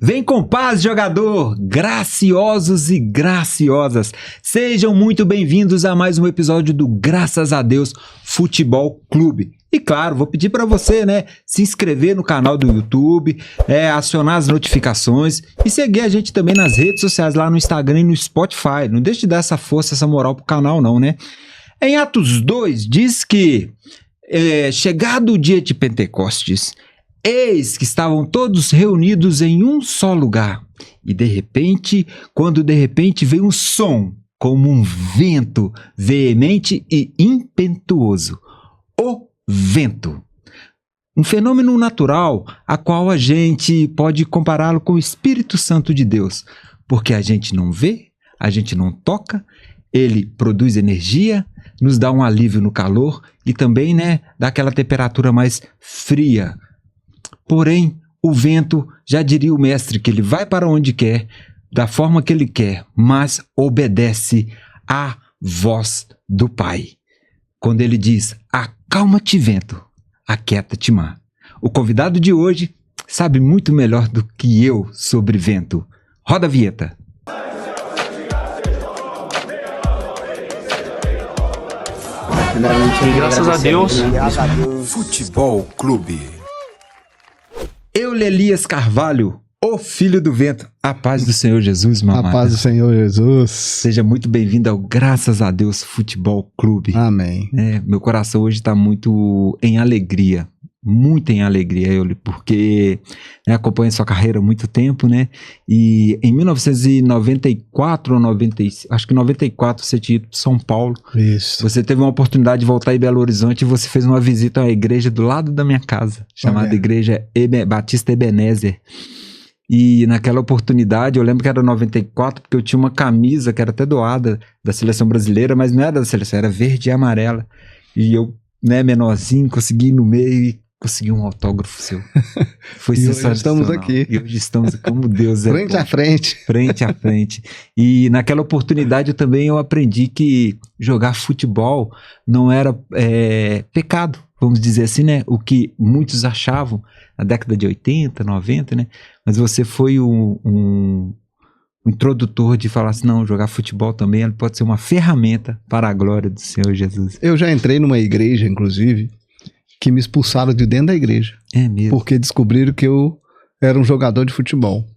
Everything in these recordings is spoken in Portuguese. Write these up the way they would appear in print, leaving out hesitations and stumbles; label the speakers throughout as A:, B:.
A: Vem com paz, jogador! Graciosos e graciosas, sejam muito bem-vindos a mais um episódio do Graças a Deus Futebol Clube. E claro, vou pedir para você, se inscrever no canal do YouTube, acionar as notificações e seguir a gente também nas redes sociais, lá no Instagram e no Spotify. Não deixe de dar essa força, essa moral pro canal não, né? Em Atos 2 diz que, chegado o dia de Pentecostes, eis que estavam todos reunidos em um só lugar. E quando de repente veio um som, como um vento veemente e impetuoso. O vento. Um fenômeno natural, a qual a gente pode compará-lo com o Espírito Santo de Deus. Porque a gente não vê, a gente não toca, ele produz energia, nos dá um alívio no calor e também, dá aquela temperatura mais fria. Porém, o vento, já diria o mestre, que ele vai para onde quer, da forma que ele quer, mas obedece à voz do Pai. Quando ele diz, acalma-te vento, aquieta-te mar. O convidado de hoje sabe muito melhor do que eu sobre vento. Roda a vinheta.
B: Graças a Deus.
A: Futebol Clube. Eulelias Carvalho, o filho do vento. A paz do Senhor Jesus, mamãe.
C: A paz do Senhor Jesus.
A: Seja muito bem-vindo ao Graças a Deus Futebol Clube.
C: Amém.
A: Meu coração hoje está muito em alegria, Euli, porque acompanho sua carreira há muito tempo, E em 1994 ou 95, acho que 94 você tinha ido para São Paulo.
C: Isso.
A: Você teve uma oportunidade de voltar em Belo Horizonte e você fez uma visita a uma igreja do lado da minha casa, chamada Igreja Batista Ebenezer. E naquela oportunidade, eu lembro que era 94, porque eu tinha uma camisa que era até doada da seleção brasileira, mas não era da seleção, era verde e amarela. E eu, menorzinho, consegui ir no meio e consegui um autógrafo seu. Foi sensacional.
C: Hoje estamos aqui.
A: E hoje estamos aqui, como Deus é
C: frente
A: bom.
C: a frente.
A: Frente a frente. E naquela oportunidade eu aprendi que jogar futebol não era pecado, vamos dizer assim, O que muitos achavam na década de 80, 90, Mas você foi um introdutor de falar assim, não, jogar futebol também pode ser uma ferramenta para a glória do Senhor Jesus.
C: Eu já entrei numa igreja, inclusive, que me expulsaram de dentro da igreja.
A: É mesmo?
C: Porque descobriram que eu era um jogador de futebol.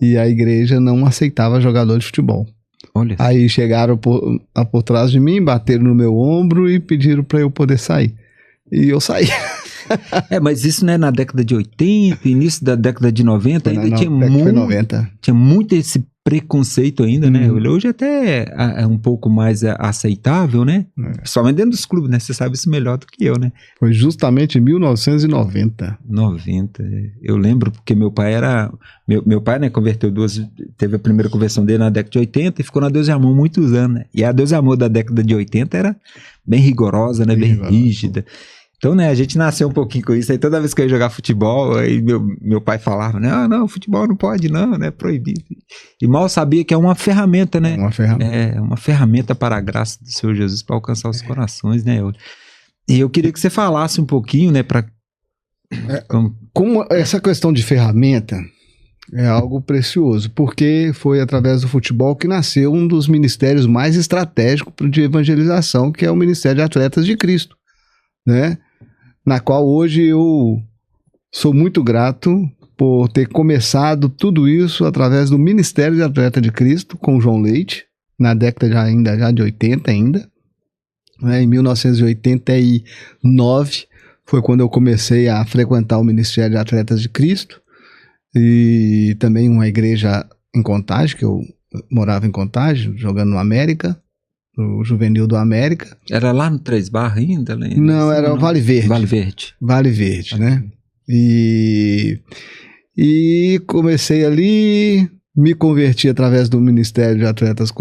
C: E a igreja não aceitava jogador de futebol.
A: Olha.
C: Aí chegaram por trás de mim, bateram no meu ombro e pediram para eu poder sair. E eu saí.
A: Mas isso na década de 80, início da década de 90, ainda tinha muito esse preconceito ainda, Hoje até é um pouco mais aceitável, Principalmente dentro dos clubes, Você sabe isso melhor do que eu,
C: Foi justamente em 1990.
A: 90, eu lembro porque meu pai meu pai, converteu teve a primeira conversão dele na década de 80 e ficou na Deus e Amor muitos anos, E a Deus e Amor da década de 80 era bem rigorosa, bem rígida. Então, a gente nasceu um pouquinho com isso. Aí toda vez que eu ia jogar futebol, aí meu pai falava, não, futebol não pode não, é proibido. E mal sabia que é uma ferramenta,
C: Uma ferramenta.
A: É uma ferramenta para a graça do Senhor Jesus, para alcançar os corações, E eu queria que você falasse um pouquinho,
C: Como essa questão de ferramenta é algo precioso, porque foi através do futebol que nasceu um dos ministérios mais estratégicos de evangelização, que é o Ministério de Atletas de Cristo, Na qual hoje eu sou muito grato por ter começado tudo isso através do Ministério de Atleta de Cristo com o João Leite, na década já de 80 ainda. Em 1989 foi quando eu comecei a frequentar o Ministério de Atletas de Cristo e também uma igreja em Contagem, que eu morava em Contagem, jogando no América. O Juvenil do América.
A: Era lá no Três Barras ainda?
C: Não, era o Vale Verde. Vale Verde, E comecei ali, me converti através do Ministério de Atletas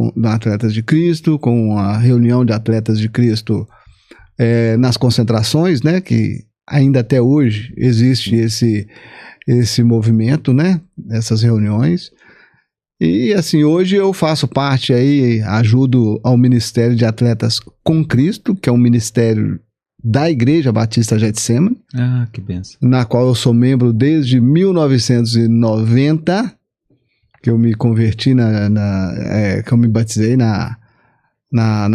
C: de Cristo, com a reunião de Atletas de Cristo nas concentrações, que ainda até hoje existe esse movimento, essas reuniões. E assim, hoje eu faço parte aí, ajudo ao Ministério de Atletas com Cristo, que é um ministério da Igreja Batista Getsemane.
A: Ah, que benção.
C: Na qual eu sou membro desde 1990. que eu me converti que eu me batizei na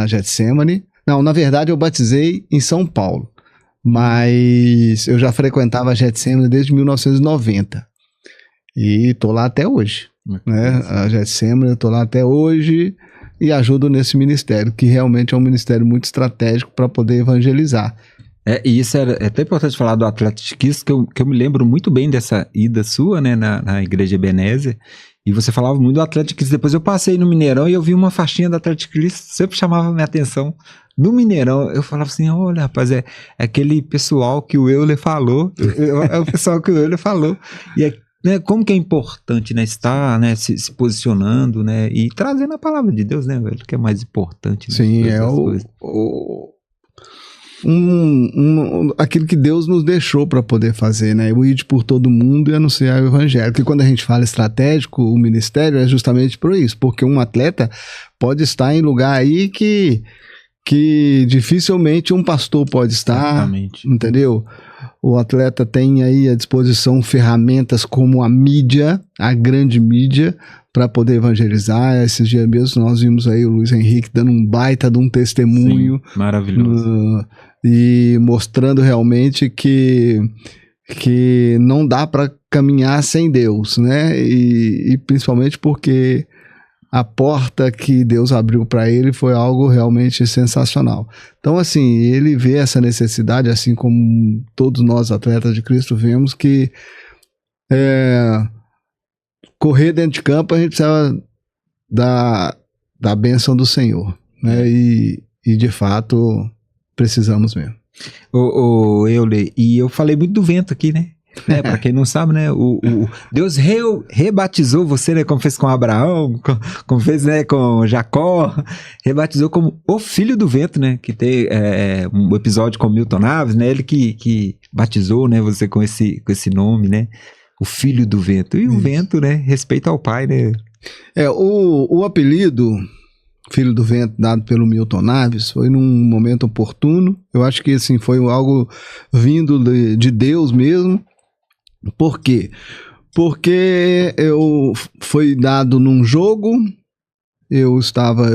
C: Getsemane. Não, na verdade eu batizei em São Paulo, mas eu já frequentava a Getsemane desde 1990 e tô lá até hoje, né? A Getsemane, eu tô lá até hoje e ajudo nesse ministério, que realmente é um ministério muito estratégico para poder evangelizar.
A: E isso é até importante falar do Atlético de Cristo, que eu me lembro muito bem dessa ida sua, né, na Igreja Ebenezer, e você falava muito do Atlético de Cristo. Depois eu passei no Mineirão e eu vi uma faixinha do Atlético de Cristo, sempre chamava minha atenção. No Mineirão, eu falava assim, olha, rapaz, é aquele pessoal que o Euler falou, é o pessoal que o Euler falou, e né, como que é importante, né, estar, né, se posicionando, né, e trazendo a palavra de Deus, né, velho, que é mais importante. Né,
C: sim, aquilo que Deus nos deixou para poder fazer, né, o ir por todo mundo e anunciar o evangelho, porque quando a gente fala estratégico, o ministério é justamente por isso, porque um atleta pode estar em lugar aí que dificilmente um pastor pode estar. Exatamente. Entendeu? O atleta tem aí à disposição ferramentas como a mídia, a grande mídia, para poder evangelizar. Esses dias mesmo nós vimos aí o Luiz Henrique dando um baita de um testemunho.
A: Sim, maravilhoso.
C: E mostrando realmente que não dá para caminhar sem Deus, né? E principalmente porque a porta que Deus abriu para ele foi algo realmente sensacional. Então, assim, ele vê essa necessidade, assim como todos nós atletas de Cristo vemos, que correr dentro de campo a gente precisa da bênção do Senhor, né? E de fato precisamos mesmo.
A: Euler, e eu falei muito do vento aqui, né? Para quem não sabe, né, Deus rebatizou você, né, como fez com Abraão, como fez, né, com Jacó, rebatizou como o filho do vento, né, que tem um episódio com Milton Naves, né, ele que batizou, né, você com esse nome, né, o filho do vento. E o vento, né, respeito ao pai, né.
C: O apelido Filho do Vento, dado pelo Milton Naves, foi num momento oportuno. Eu acho que assim, foi algo vindo de Deus mesmo. Por quê? Porque foi dado num jogo, eu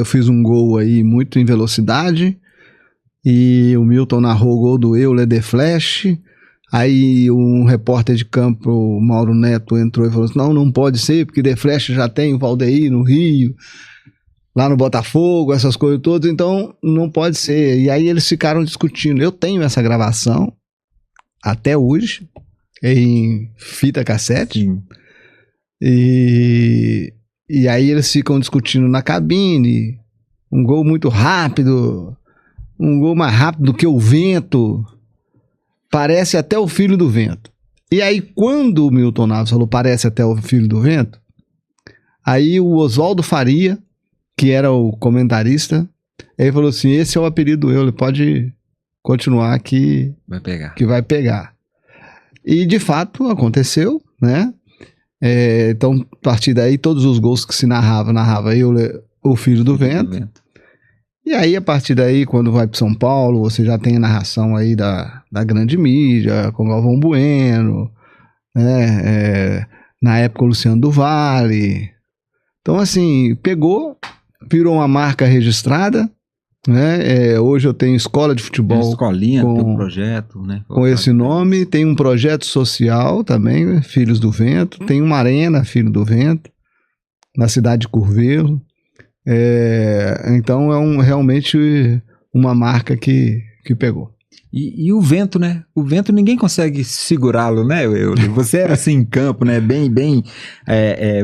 C: fiz um gol aí muito em velocidade, e o Milton narrou o gol do Euler de Flash. Aí um repórter de campo, o Mauro Neto, entrou e falou assim, não pode ser, porque de Flash já tem o Valdeir no Rio, lá no Botafogo, essas coisas todas, então não pode ser. E aí eles ficaram discutindo. Eu tenho essa gravação até hoje, em fita cassete.
A: Sim.
C: E aí eles ficam discutindo na cabine, um gol muito rápido, um gol mais rápido do que o vento, parece até o filho do vento. E aí quando o Milton Naves falou parece até o filho do vento, aí o Oswaldo Faria, que era o comentarista, ele falou assim, esse é o apelido do Euler, pode continuar que vai pegar. E de fato aconteceu, né? Então, a partir daí, todos os gols que se narrava Euler, o filho do vento. E aí, a partir daí, quando vai para São Paulo, você já tem a narração aí da grande mídia, com Galvão Bueno, né? Na época, o Luciano do Vale. Então, assim, virou uma marca registrada, né? Hoje eu tenho escola de futebol.
A: Tem escolinha, tem um projeto, né?
C: Com esse nome, tem um projeto social também, Filhos do Vento, tem uma arena, Filho do Vento, na cidade de Curvelo. Então realmente uma marca que pegou.
A: E o vento, né? O vento ninguém consegue segurá-lo, né? Você era assim em campo, né? Bem,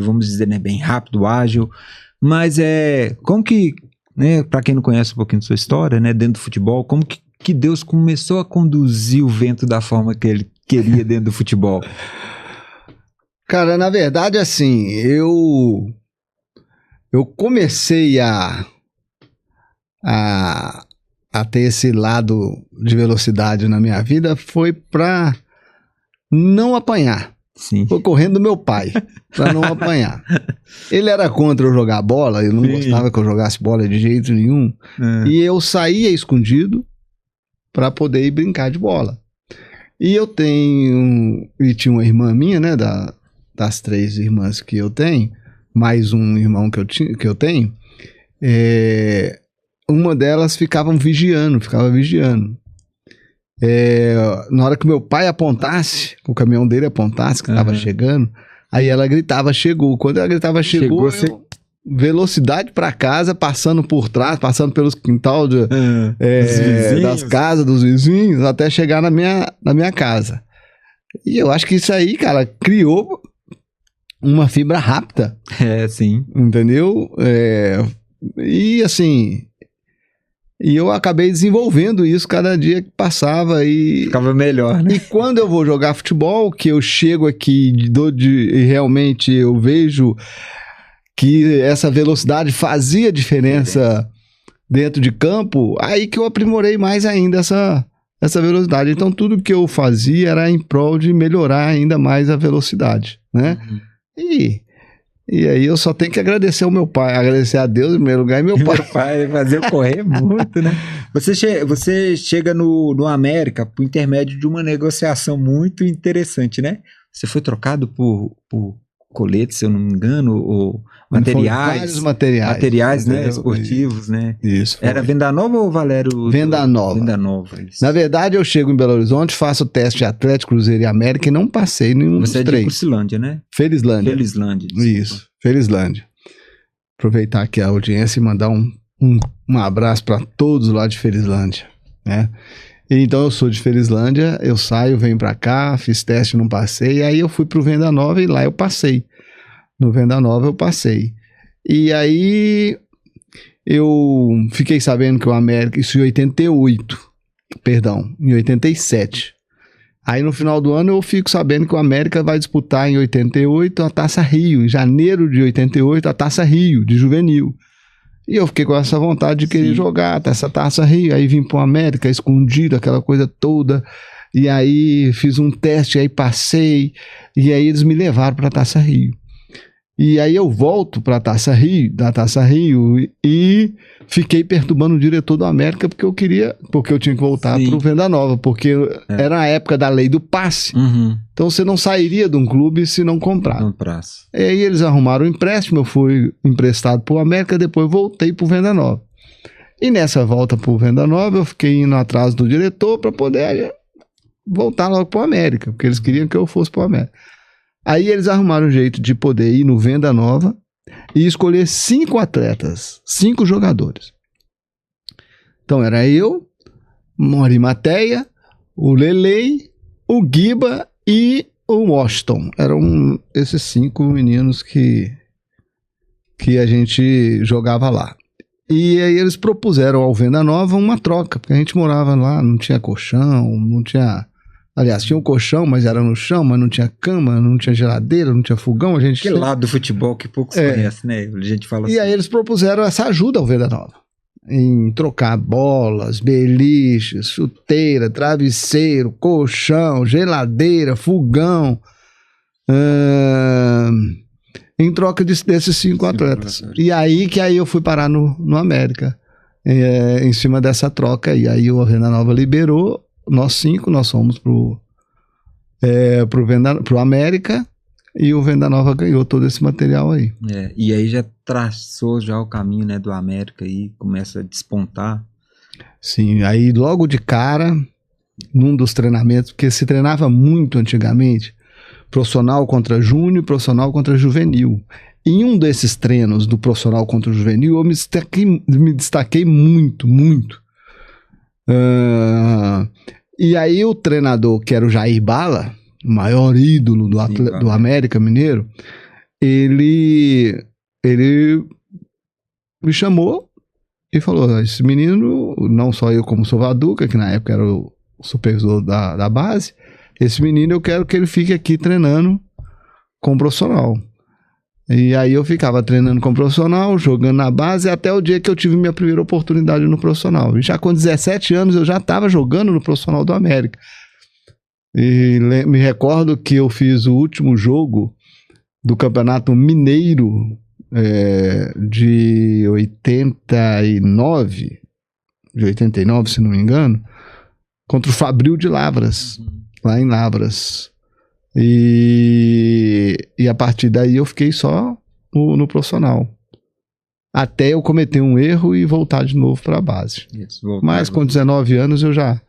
A: vamos dizer, né? Bem rápido, ágil. Mas como que, né? Para quem não conhece um pouquinho da sua história, né? Dentro do futebol, como que Deus começou a conduzir o vento da forma que ele queria dentro do futebol?
C: Cara, na verdade, assim, eu comecei a ter esse lado de velocidade na minha vida foi para não apanhar.
A: Sim.
C: Foi correndo do meu pai, para não apanhar. Ele era contra eu jogar bola, eu não gostava que eu jogasse bola de jeito nenhum. E eu saía escondido para poder ir brincar de bola. E tinha uma irmã minha, né, das 3 irmãs que eu tenho, mais um irmão que eu tenho, uma delas ficava vigiando. Na hora que meu pai apontasse, o caminhão dele apontasse que estava chegando, aí ela gritava, chegou. Quando ela gritava, chegou, velocidade para casa, passando por trás, passando pelos quintal das casas dos vizinhos, até chegar na minha casa. E eu acho que isso aí, cara, criou uma fibra rápida.
A: Sim.
C: Entendeu? E assim... E eu acabei desenvolvendo isso cada dia que passava e...
A: Ficava melhor, né?
C: E quando eu vou jogar futebol, que eu chego aqui e realmente eu vejo que essa velocidade fazia diferença dentro de campo, aí que eu aprimorei mais ainda essa velocidade. Então tudo que eu fazia era em prol de melhorar ainda mais a velocidade, né? E aí eu só tenho que agradecer ao meu pai, agradecer a Deus em primeiro lugar e meu pai.
A: Meu pai fazia eu correr muito, né? Você chega no América por intermédio de uma negociação muito interessante, né? Você foi trocado por coletes, se eu não me engano, ou materiais.
C: Vários materiais,
A: né? Esportivos, né?
C: Isso.
A: Era Venda Nova ou Valério?
C: Venda Nova.
A: Venda Nova. Isso.
C: Na verdade, eu chego em Belo Horizonte, faço o teste de Atlético, Cruzeiro e América e não passei nenhum dos três. Você é de
A: Curcilândia, né?
C: Felizlândia.
A: Desculpa.
C: Isso, Felizlândia. Aproveitar aqui a audiência e mandar um abraço para todos lá de Felizlândia, né? Então eu sou de Felizlândia, eu saio, venho pra cá, fiz teste, não passei, aí eu fui pro Venda Nova e lá eu passei. No Venda Nova eu passei. E aí eu fiquei sabendo que o América, isso em 87. Aí no final do ano eu fico sabendo que o América vai disputar em 88 a Taça Rio, em janeiro de 88 a Taça Rio, de juvenil. E eu fiquei com essa vontade de querer jogar essa Taça Rio. Aí vim pro América, escondido, aquela coisa toda. E aí fiz um teste, aí passei. E aí eles me levaram pra Taça Rio. E aí eu volto pra Taça Rio, da Taça Rio, e fiquei perturbando o diretor do América porque eu tinha que voltar pro Venda Nova, porque era a época da lei do passe. Então você não sairia de um clube se não comprar. E aí eles arrumaram um empréstimo, eu fui emprestado pro América, depois voltei pro Venda Nova. E nessa volta pro Venda Nova, eu fiquei indo atrás do diretor para poder voltar logo pro América, porque eles queriam que eu fosse pro América. Aí eles arrumaram um jeito de poder ir no Venda Nova e escolher 5 atletas, 5 jogadores. Então era eu, Mori Mateia, o Lelei, o Guiba e o Washington. Eram esses 5 meninos que a gente jogava lá. E aí eles propuseram ao Venda Nova uma troca, porque a gente morava lá, não tinha colchão, não tinha... Aliás, tinha um colchão, mas era no chão, mas não tinha cama, não tinha geladeira, não tinha fogão.
A: Que lado do futebol que poucos conhecem, né? A gente fala assim.
C: E aí eles propuseram essa ajuda ao Venda Nova. Em trocar bolas, beliches, chuteira, travesseiro, colchão, geladeira, fogão. Em troca desses 5 atletas. E aí eu fui parar no América. Em cima dessa troca. E aí o Venda Nova liberou. Nós 5, nós fomos pro América e o Venda Nova ganhou todo esse material aí.
A: E aí já traçou já o caminho, né, do América e começa a despontar.
C: Sim, aí logo de cara, num dos treinamentos, porque se treinava muito antigamente, profissional contra júnior, profissional contra juvenil. Em um desses treinos do profissional contra o juvenil, eu me destaquei muito. E aí o treinador, que era o Jair Bala, o maior ídolo do América Mineiro, ele me chamou e falou: esse menino, não só eu como sou Vaduca, que na época era o supervisor da base, esse menino eu quero que ele fique aqui treinando com o profissional. E aí eu ficava treinando com o profissional, jogando na base, até o dia que eu tive minha primeira oportunidade no profissional. E já com 17 anos eu já estava jogando no profissional do América. E me recordo que eu fiz o último jogo do Campeonato Mineiro de 89, se não me engano, contra o Fabril de Lavras, lá em Lavras. E a partir daí eu fiquei só no profissional. Até eu cometer um erro e voltar de novo para a base. Mas com 19 anos eu já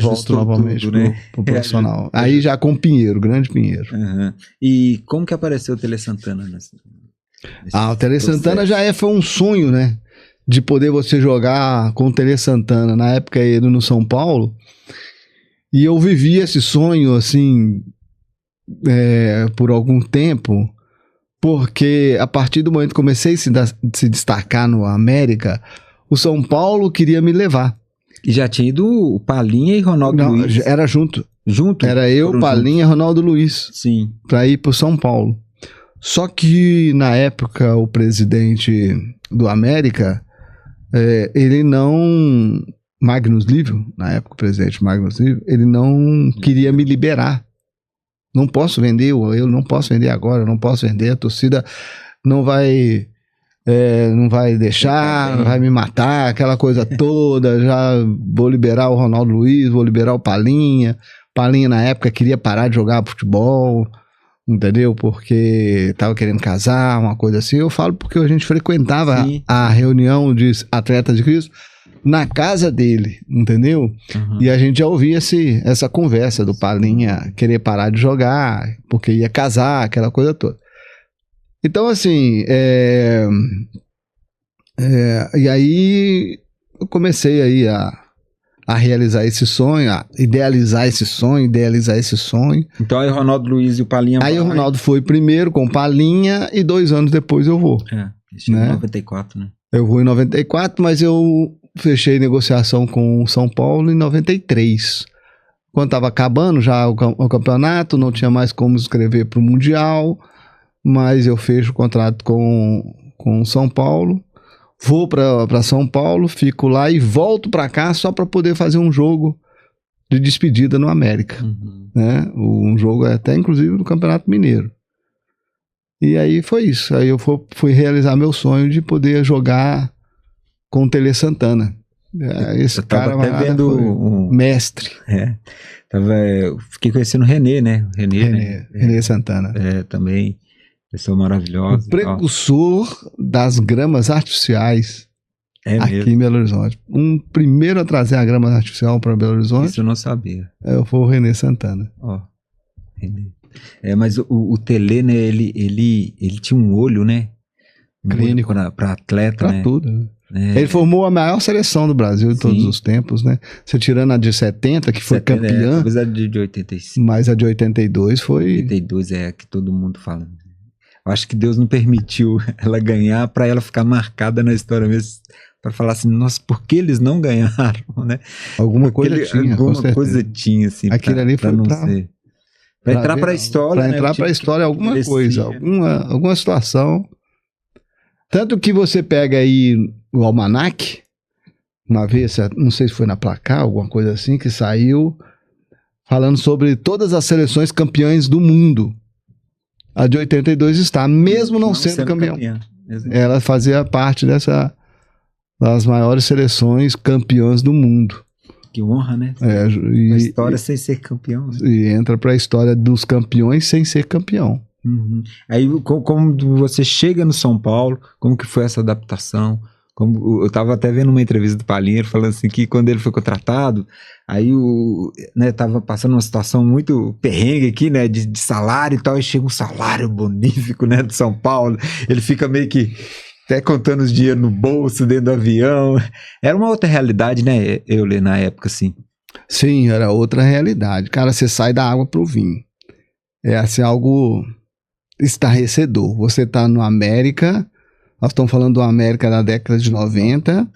C: volto novamente tudo, né? pro profissional. Aí já com o Pinheiro, grande Pinheiro.
A: Uhum. E como que apareceu o Tele Santana?
C: O Tele Santana foi um sonho, né? De poder você jogar com o Tele Santana. Na época ele no São Paulo. E eu vivi esse sonho, assim, por algum tempo. Porque a partir do momento que comecei a se destacar no América, o São Paulo queria me levar.
A: E já tinha ido o Palinha e Ronaldo Luiz?
C: Era junto.
A: Junto?
C: Era eu, Palinha e Ronaldo Luiz.
A: Sim.
C: Para ir pro São Paulo. Só que, na época, o presidente do América, ele não... Magnus Lívio, na época o presidente Magnus Lívio, ele não queria me liberar. Não posso vender, eu não posso vender agora, não posso vender, a torcida não vai deixar, vai me matar, aquela coisa toda, já vou liberar o Ronaldo Luiz, vou liberar o Palinha. Palinha na época queria parar de jogar futebol, entendeu? Porque tava querendo casar, uma coisa assim. Eu falo porque a gente frequentava a reunião de atletas de Cristo na casa dele, entendeu? Uhum. E a gente já ouvia essa conversa do Palinha querer parar de jogar, porque ia casar, aquela coisa toda. Então, assim, e aí eu comecei aí a realizar esse sonho, a idealizar esse sonho.
A: Então aí o Ronaldo Luiz e o Palinha...
C: Aí o Ronaldo foi primeiro com o Palinha e 2 anos depois eu vou.
A: Isso né? Em 94, né?
C: Eu vou em 94, mas eu fechei negociação com o São Paulo em 93. Quando estava acabando já o campeonato, não tinha mais como escrever para o Mundial, mas eu fecho o contrato com o São Paulo, vou para São Paulo, fico lá e volto para cá só para poder fazer um jogo de despedida no América.
A: Uhum.
C: Né? Um jogo até inclusive no Campeonato Mineiro. E aí foi isso. Aí eu fui realizar meu sonho de poder jogar com o Tele Santana. Esse cara
A: até vendo
C: mestre.
A: Eu fiquei conhecendo o René, né?
C: René Santana.
A: Também. Pessoa maravilhosa.
C: O precursor das gramas artificiais aqui em Belo Horizonte. Primeiro a trazer a grama artificial para Belo Horizonte.
A: Isso eu não sabia.
C: Foi o René Santana.
A: René. Mas o Tele, né? Ele tinha um olho, né?
C: Clínico.
A: Para atleta,
C: pra
A: né?
C: Tudo, né? Ele formou a maior seleção do Brasil de todos os tempos, né? Você tirando a de 70, que foi campeã.
A: Talvez a de 85.
C: Mas a de 82 foi...
A: 82 é a que todo mundo fala. Eu acho que Deus não permitiu ela ganhar para ela ficar marcada na história mesmo. Para falar assim, nossa, por que eles não ganharam, né?
C: Alguma coisa
A: tinha, assim.
C: Aquilo ali foi
A: para entrar para a história.
C: Para entrar para a história, alguma coisa, alguma situação. Tanto que você pega aí o Almanac, uma vez, não sei se foi na Placar, alguma coisa assim, que saiu falando sobre todas as seleções campeãs do mundo. A de 82 está, mesmo não sendo campeã. Ela fazia parte das maiores seleções campeãs do mundo.
A: Que honra, né? A história sem ser campeão. Né?
C: E entra para a história dos campeões sem ser campeão.
A: Uhum. Aí, como você chega no São Paulo, como que foi essa adaptação? Eu estava até vendo uma entrevista do Palinha, ele falando assim que quando ele foi contratado, aí tava passando uma situação muito perrengue aqui, né, de salário e tal, e chega um salário bonífico, né, do São Paulo, ele fica meio que até contando os dinheiros no bolso, dentro do avião. Era uma outra realidade, né, Euler, na época, assim.
C: Sim, era outra realidade. Cara, você sai da água pro vinho. É assim, algo estarrecedor. Você tá no América, nós estamos falando do América da década de 90,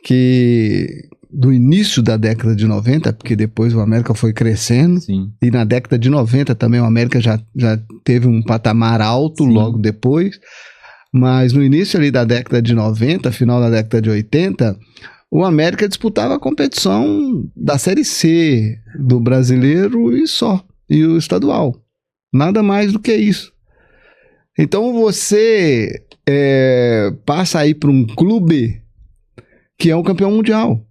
C: que do início da década de 90, porque depois o América foi crescendo.
A: Sim.
C: E na década de 90 também o América já teve um patamar alto. Sim. Logo depois. Mas no início ali da década de 90, final da década de 80, o América disputava a competição da Série C do brasileiro e só, e o estadual. Nada mais do que isso. Então você passa aí para um clube que é um campeão mundial.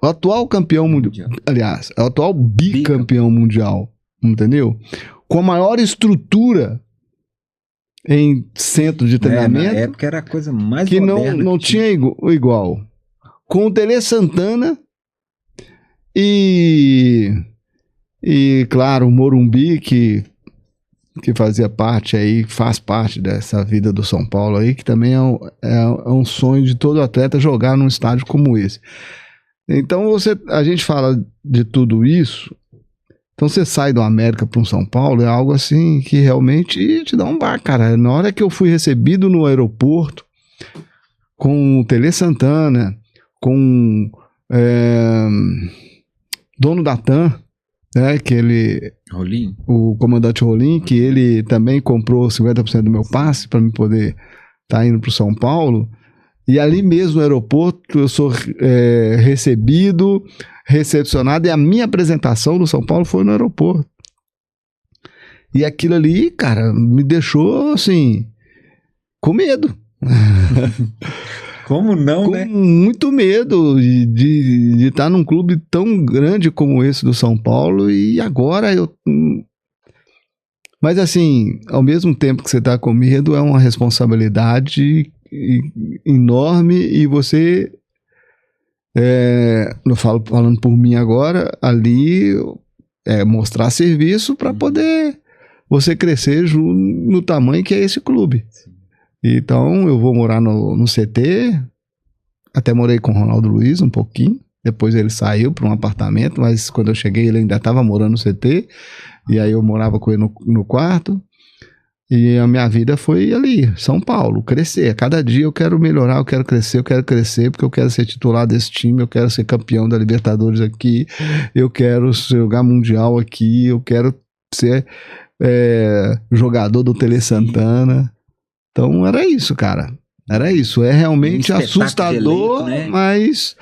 C: O atual campeão mundial. Aliás, é o atual bicampeão mundial. Entendeu? Com a maior estrutura em centro de treinamento.
A: Na época era a coisa mais
C: que
A: moderna
C: não tinha igual. Com o Tele Santana e claro, o Morumbi, que fazia parte aí, faz parte dessa vida do São Paulo aí, que também é um sonho de todo atleta jogar num estádio como esse. Então a gente fala de tudo isso, então você sai do América para um São Paulo, é algo assim que realmente te dá um bar, cara. Na hora que eu fui recebido no aeroporto, com o Tele Santana, com dono da TAM,
A: Rolim?
C: O comandante Rolim, que ele também comprou 50% do meu passe para me poder estar indo para o São Paulo. E ali mesmo no aeroporto eu sou recebido, recepcionado, e a minha apresentação no São Paulo foi no aeroporto. E aquilo ali, cara, me deixou assim, com medo.
A: Como não,
C: com
A: né?
C: muito medo de estar num clube tão grande como esse do São Paulo, e agora Mas assim, ao mesmo tempo que você está com medo, é uma responsabilidade enorme, e você, falando por mim agora, ali mostrar serviço para poder você crescer no tamanho que é esse clube. Sim. Então eu vou morar no CT, até morei com o Ronaldo Luiz um pouquinho, depois ele saiu para um apartamento, mas quando eu cheguei ele ainda estava morando no CT, e aí eu morava com ele no quarto, e a minha vida foi ali, São Paulo, crescer. A cada dia eu quero melhorar, eu quero crescer, porque eu quero ser titular desse time, eu quero ser campeão da Libertadores aqui, eu quero jogar Mundial aqui, eu quero ser jogador do Tele Santana. Então era isso, cara. Era isso. É realmente assustador, elenco, né? Mas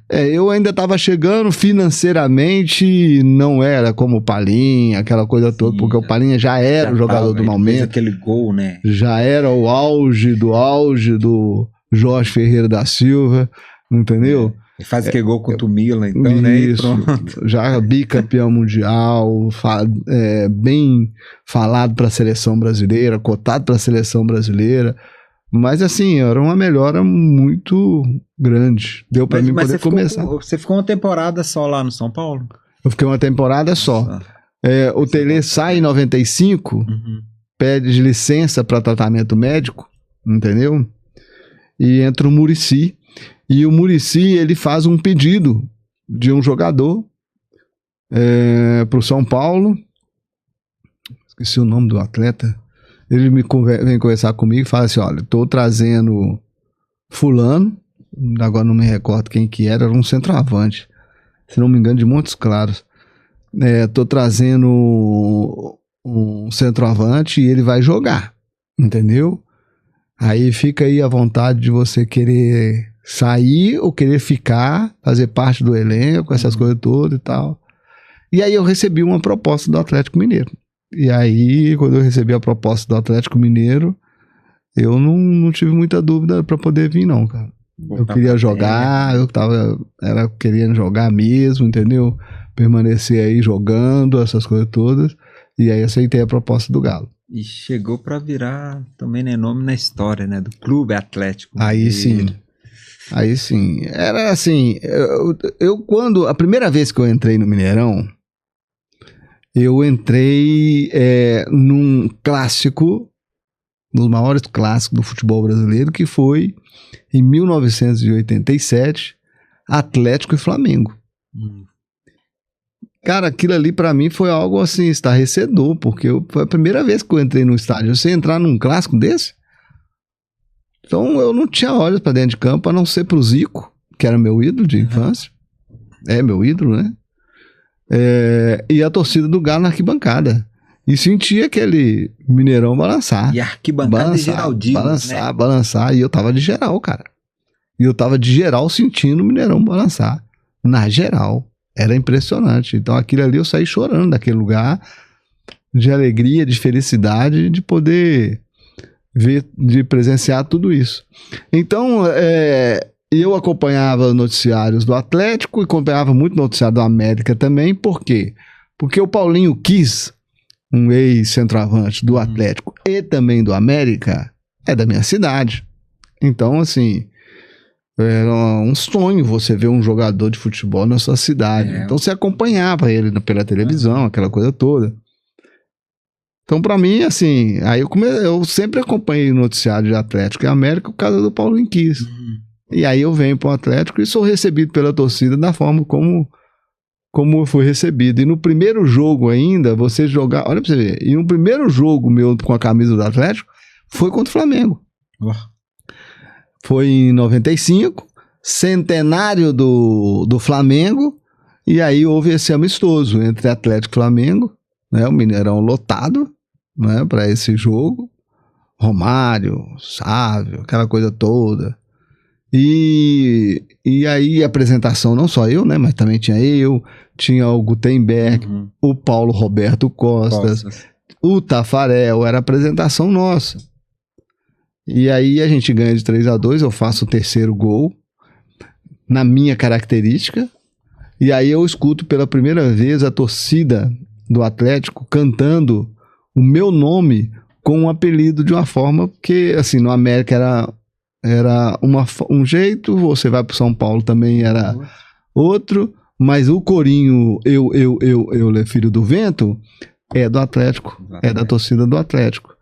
C: eu ainda estava chegando financeiramente, não era como o Palinha, aquela coisa toda. Sim, porque o Palinha já era o jogador do momento.
A: Fez aquele gol, né?
C: Já era o auge do Jorge Ferreira da Silva, entendeu?
A: E faz aquele gol contra o Milan, então, né?
C: Isso, já bicampeão mundial, bem falado para a seleção brasileira, cotado para a seleção brasileira. Mas assim, era uma melhora muito grande. Deu para mim poder começar.
A: Você ficou uma temporada só lá no São Paulo?
C: Eu fiquei uma temporada só. O Tele sai em 95, pede licença para tratamento médico, entendeu? E entra o Muricy. E o Muricy, ele faz um pedido de um jogador para o São Paulo. Esqueci o nome do atleta. Ele vem conversar comigo e fala assim: olha, estou trazendo fulano, agora não me recordo quem que era um centroavante, se não me engano, de Montes Claros. Estou trazendo um centroavante e ele vai jogar, entendeu? Aí fica aí a vontade de você querer sair ou querer ficar, fazer parte do elenco, essas coisas todas e tal. E aí eu recebi uma proposta do Atlético Mineiro. E aí, quando eu recebi a proposta do Atlético Mineiro, eu não tive muita dúvida para poder vir, não, cara. Eu queria jogar, eu querendo jogar mesmo, entendeu? Permanecer aí jogando, essas coisas todas. E aí aceitei a proposta do Galo.
A: E chegou para virar também, né, nome na história, né, do Clube Atlético.
C: Aí sim. Era assim, eu quando, a primeira vez que eu entrei no Mineirão, eu entrei num clássico, dos maiores clássicos do futebol brasileiro, que foi em 1987, Atlético e Flamengo. Cara, aquilo ali pra mim foi algo assim, estarrecedor, porque foi a primeira vez que eu entrei no estádio. Você entrar num clássico desse? Então eu não tinha olhos pra dentro de campo, a não ser pro Zico, que era meu ídolo de infância. É meu ídolo, né? E a torcida do Galo na arquibancada. E sentia aquele Mineirão balançar.
A: E a arquibancada de Geraldinho,
C: balançar. E eu tava de geral, cara. E eu tava de geral sentindo o Mineirão balançar. Na geral. Era impressionante. Então aquilo ali eu saí chorando daquele lugar, de alegria, de felicidade, de poder ver, de presenciar tudo isso. Então, eu acompanhava noticiários do Atlético e acompanhava muito noticiário do América também. Por quê? Porque o Paulinho quis um ex-centroavante do Atlético e também do América, é da minha cidade. Então, assim, era um sonho você ver um jogador de futebol na sua cidade. Então, você acompanhava ele pela televisão, aquela coisa toda. Então, pra mim, assim, aí eu sempre acompanhei o noticiário de Atlético e América por causa do Paulo Inquis. E aí eu venho pro Atlético e sou recebido pela torcida da forma como eu fui recebido. E no primeiro jogo ainda, você jogar... Olha pra você ver. E no primeiro jogo meu com a camisa do Atlético foi contra o Flamengo. Foi em 95, centenário do Flamengo. E aí houve esse amistoso entre Atlético e Flamengo. Né, o Mineirão lotado, né, para esse jogo. Romário, Sávio, aquela coisa toda. E aí a apresentação, não só eu, né, mas também tinha o Gutenberg, o Paulo Roberto Costas, o Tafarel, era a apresentação nossa. E aí a gente ganha de 3-2, eu faço o terceiro gol, na minha característica, e aí eu escuto pela primeira vez a torcida do Atlético cantando o meu nome com um apelido de uma forma que, assim, no América era um jeito, você vai pro São Paulo também era outro, mas o corinho eu filho do vento é do Atlético, é da torcida do Atlético.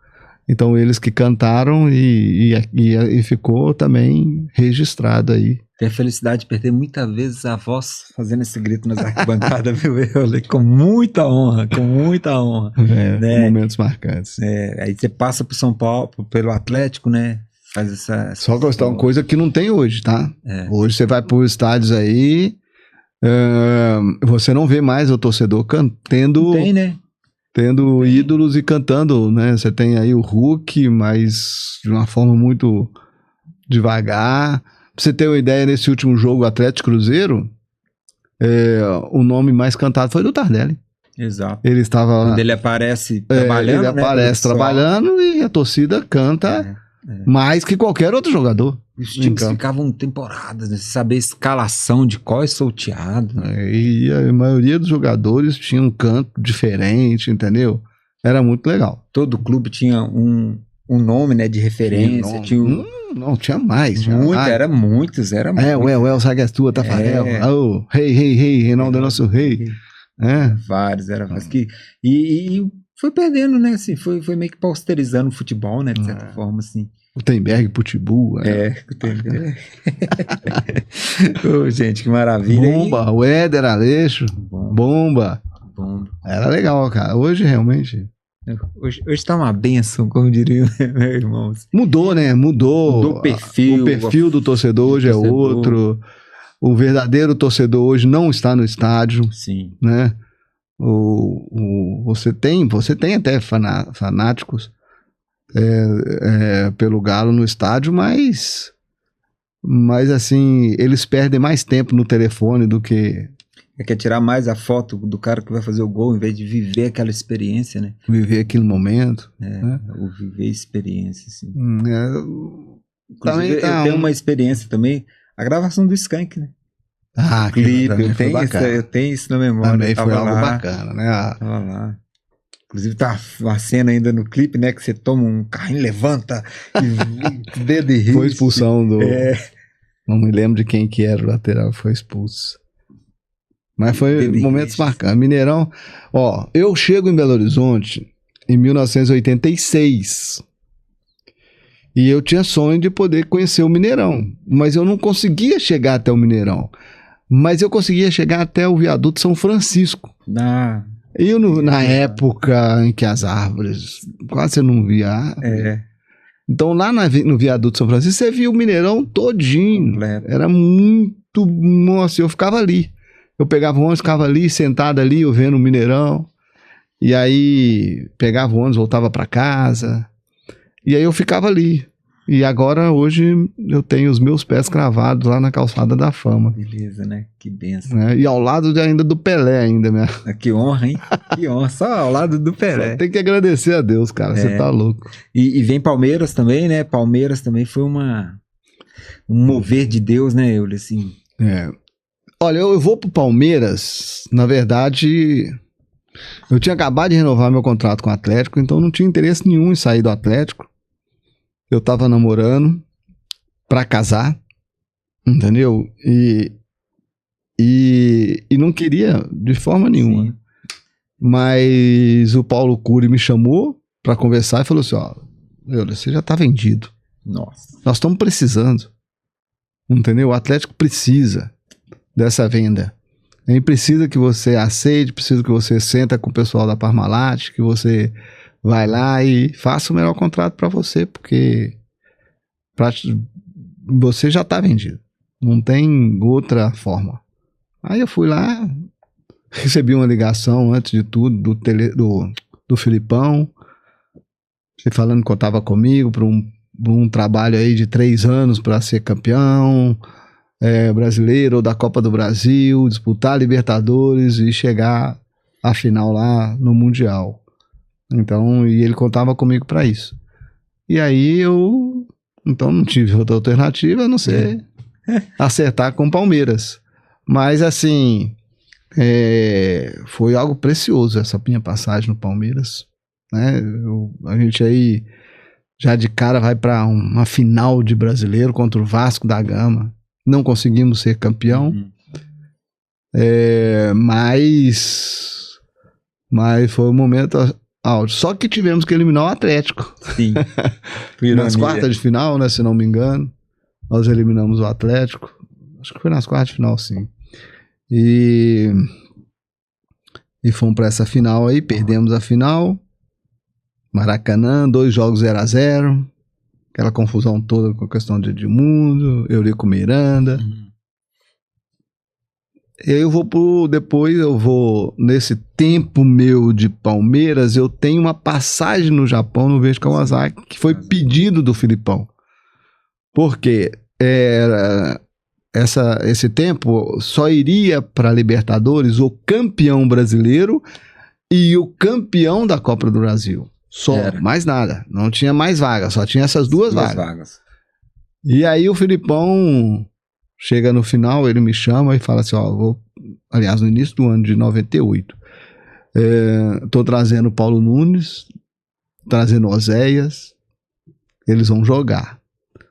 C: Então eles que cantaram e ficou também registrado aí.
A: Tem a felicidade de perder muitas vezes a voz fazendo esse grito nas arquibancadas, viu? Com muita honra, né?
C: Momentos marcantes.
A: Aí você passa pro São Paulo, pelo Atlético, né? Faz essa
C: Só que é uma coisa que não tem hoje, tá? Hoje você vai por estádios aí, você não vê mais o torcedor tendo...
A: Tem, né?
C: Tendo ídolos e cantando, né? Você tem aí o Hulk, mas de uma forma muito devagar. Pra você ter uma ideia, nesse último jogo Atlético Cruzeiro, o nome mais cantado foi do Tardelli.
A: Exato.
C: Ele estava...
A: Quando ele aparece trabalhando,
C: ele aparece trabalhando e a torcida canta mais que qualquer outro jogador.
A: Os times ficavam temporadas, né? Você sabia a escalação de qual é sorteado.
C: E a maioria dos jogadores tinha um canto diferente, entendeu? Era muito legal.
A: Todo clube tinha um nome, né, de referência.
C: Não, tinha mais.
A: Era muitos.
C: O Sagastua, Tafarel, Rei, Reinaldo é nosso rei.
A: Vários, e foi perdendo, né, assim, foi meio que posterizando o futebol, né, de certa forma, assim.
C: Gutenberg, Putibu.
A: Gutenberg. Gente, que maravilha.
C: Bomba, o Éder Aleixo. Bomba. Era legal, cara. Hoje, realmente...
A: Hoje tá uma benção, como diria meu irmão.
C: Mudou, né? Mudou
A: o perfil.
C: O perfil do torcedor hoje é outro. O verdadeiro torcedor hoje não está no estádio.
A: Sim.
C: Né? Você tem até fanáticos pelo Galo no estádio, mas assim, eles perdem mais tempo no telefone do que...
A: Quer tirar mais a foto do cara que vai fazer o gol, em vez de viver aquela experiência, né?
C: Viver aquele momento.
A: Ou viver a experiência, assim.
C: Também
A: eu tenho uma experiência também, a gravação do Skank, né?
C: Clipe,
A: eu tenho isso na memória.
C: Também foi algo bacana, né?
A: Tava lá. Inclusive tá uma cena ainda no clipe, né? Que você toma um carrinho, levanta e dedo e rio.
C: Foi expulsão do... Não me lembro de quem que era o lateral, foi expulso. Mas foi momentos marcantes. Mineirão, eu chego em Belo Horizonte em 1986 e eu tinha sonho de poder conhecer o Mineirão, mas eu não conseguia chegar até o Mineirão, mas eu conseguia chegar até o viaduto São Francisco. E na época em que as árvores quase você não via. Então lá no viaduto São Francisco você via o Mineirão todinho. Completo. Era muito... Nossa, eu ficava ali. Eu pegava o ônibus, ficava ali, sentado ali, eu vendo o Mineirão. E aí, pegava o ônibus, voltava para casa. E aí eu ficava ali. E agora, hoje, eu tenho os meus pés cravados lá na Calçada da Fama.
A: Beleza, né? Que benção.
C: E ao lado ainda do Pelé ainda, né?
A: Que honra, hein? Que honra. Só ao lado do Pelé.
C: Só tem que agradecer a Deus, cara. Você tá louco.
A: E vem Palmeiras também, né? Palmeiras também foi um mover de Deus, né, Euler? Assim...
C: Olha, eu vou pro Palmeiras, na verdade, Eu tinha acabado de renovar meu contrato com o Atlético, então não tinha interesse nenhum em sair do Atlético. Eu tava namorando pra casar, entendeu? E não queria de forma nenhuma.
A: Sim.
C: Mas o Paulo Cury me chamou pra conversar e falou assim, ó, você já tá vendido.
A: Nossa.
C: Nós estamos precisando. Entendeu? O Atlético precisa dessa venda. A gente precisa que você aceite, precisa que você senta com o pessoal da Parmalat, que você vai lá e faça o melhor contrato para você, porque você já tá vendido. Não tem outra forma. Aí eu fui lá, recebi uma ligação antes de tudo do Filipão, falando que contava comigo para um trabalho aí de 3 anos para ser campeão brasileiro ou da Copa do Brasil, disputar a Libertadores e chegar à final lá no Mundial. Então, e ele contava comigo para isso. E aí então não tive outra alternativa a não ser acertar com o Palmeiras. Mas assim, foi algo precioso essa minha passagem no Palmeiras, né? A gente aí já de cara vai para uma final de brasileiro contra o Vasco da Gama. Não conseguimos ser campeão, mas foi um momento áudio. Só que tivemos que eliminar o Atlético.
A: Sim.
C: Nas quartas de final, né, se não me engano, nós eliminamos o Atlético. Acho que foi nas quartas de final, sim. E fomos para essa final aí, perdemos a final. Maracanã, 2 jogos 0-0. Aquela confusão toda com a questão de Edmundo, Eurico Miranda. E aí depois eu vou, nesse tempo meu de Palmeiras, eu tenho uma passagem no Japão, no Verde Kawasaki, que foi pedido do Filipão. Porque esse tempo só iria para Libertadores o campeão brasileiro e o campeão da Copa do Brasil. Só, mais nada. Não tinha mais vaga, só tinha essas duas vagas. E aí o Filipão chega no final, ele me chama e fala assim, aliás, no início do ano de 98, tô trazendo o Paulo Nunes, trazendo o Oséias, eles vão jogar.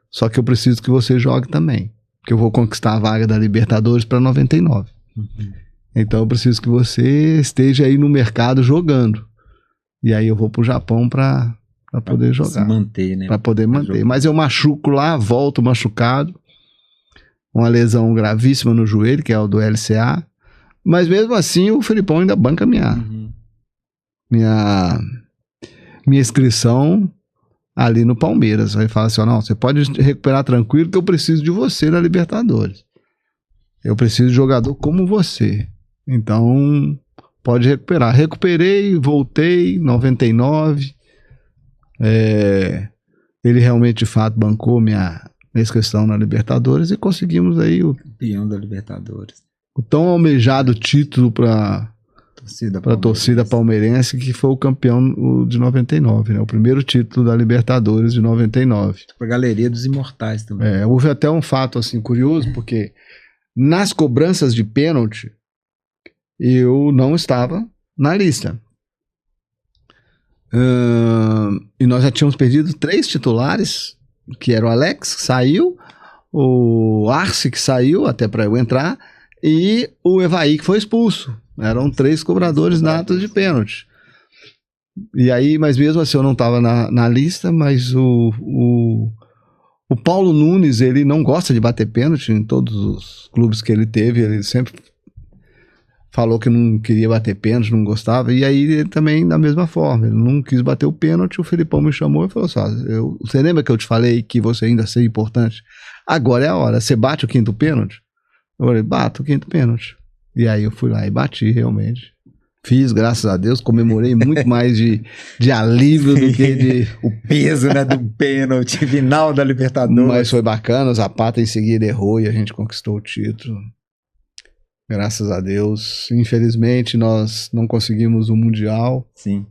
C: Só que eu preciso que você jogue também, porque eu vou conquistar a vaga da Libertadores para 99. Então eu preciso que você esteja aí no mercado jogando. E aí eu vou pro Japão pra poder jogar.
A: Se manter, né?
C: Pra poder manter. Mas eu machuco lá, volto machucado. Uma lesão gravíssima no joelho, que é o do LCA. Mas mesmo assim, o Filipão ainda banca minha inscrição ali no Palmeiras. Aí fala assim, não, você pode recuperar tranquilo que eu preciso de você na Libertadores. Eu preciso de jogador como você. Então, pode recuperar. Recuperei, voltei, 99. Ele realmente, de fato, bancou minha inscrição na Libertadores e conseguimos aí
A: campeão da Libertadores.
C: O tão almejado título para a torcida palmeirense, que foi o campeão de 99, né? O primeiro título da Libertadores de 99.
A: Para a Galeria dos Imortais também.
C: Houve até um fato assim curioso, porque nas cobranças de pênalti, eu não estava na lista. E nós já tínhamos perdido 3 titulares, que era o Alex, que saiu, o Arce, que saiu até para eu entrar, e o Evaí, que foi expulso. Eram 3 cobradores natos de pênalti. E aí, mas mesmo assim eu não estava na lista, mas o Paulo Nunes, ele não gosta de bater pênalti em todos os clubes que ele teve, ele sempre falou que não queria bater pênalti, não gostava, e aí ele também da mesma forma, ele não quis bater o pênalti, o Filipão me chamou e falou assim, você lembra que eu te falei que você ainda seria importante? Agora é a hora, você bate o 5º pênalti? Eu falei, bato o 5º pênalti. E aí eu fui lá e bati realmente. Fiz, graças a Deus, comemorei muito mais de alívio do que de...
A: O peso, né, do pênalti final da Libertadores.
C: Mas foi bacana, o Zapata em seguida errou e a gente conquistou o título. Graças a Deus. Infelizmente, nós não conseguimos o Mundial.
A: Sim.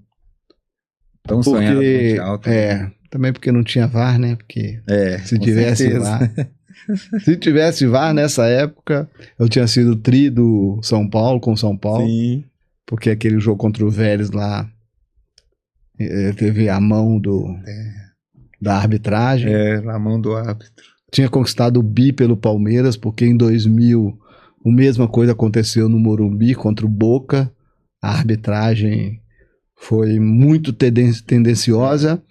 A: Tão sonhado o Mundial também.
C: Também porque não tinha VAR, né? Porque se tivesse
A: certeza.
C: VAR... Se tivesse VAR nessa época, eu tinha sido tri do São Paulo, com São Paulo.
A: Sim.
C: porque aquele jogo contra o Vélez lá teve a mão da arbitragem.
A: A mão do árbitro.
C: Tinha conquistado o bi pelo Palmeiras, porque em 2000 a mesma coisa aconteceu no Morumbi contra o Boca. A arbitragem foi muito tendenciosa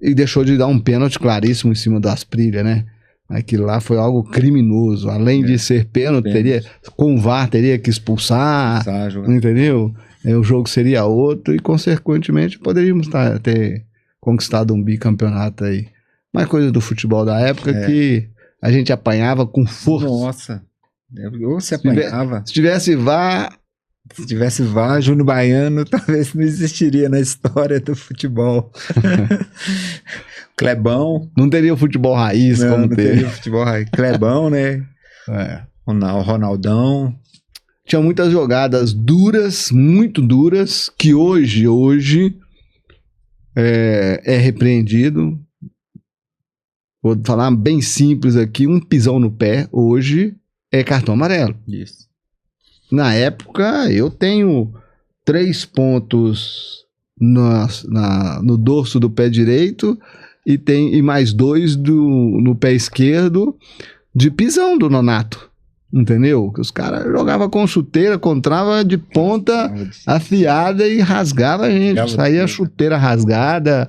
C: e deixou de dar um pênalti claríssimo em cima do Asprilla, né? Aquilo lá foi algo criminoso. Além de ser pênalti, com o VAR teria que expulsar, entendeu? O jogo seria outro e, consequentemente, poderíamos ter conquistado um bicampeonato aí. Mais coisa do futebol da época que a gente apanhava com força.
A: Nossa, ou se apanhava.
C: Se tivesse VAR...
A: Se tivesse VAR, Júnior Baiano talvez não existiria na história do futebol. Clebão.
C: Não teria o futebol raiz como
A: não teria o futebol raiz. Clebão, né? Ronaldão.
C: Tinha muitas jogadas duras, muito duras, que hoje é repreendido. Vou falar bem simples aqui, um pisão no pé hoje é cartão amarelo.
A: Isso.
C: Na época, eu tenho 3 pontos no dorso do pé direito e mais 2 no pé esquerdo de pisão do Nonato, entendeu? Que os caras jogavam com chuteira, contrava de ponta afiada e rasgava a gente. Saía a chuteira rasgada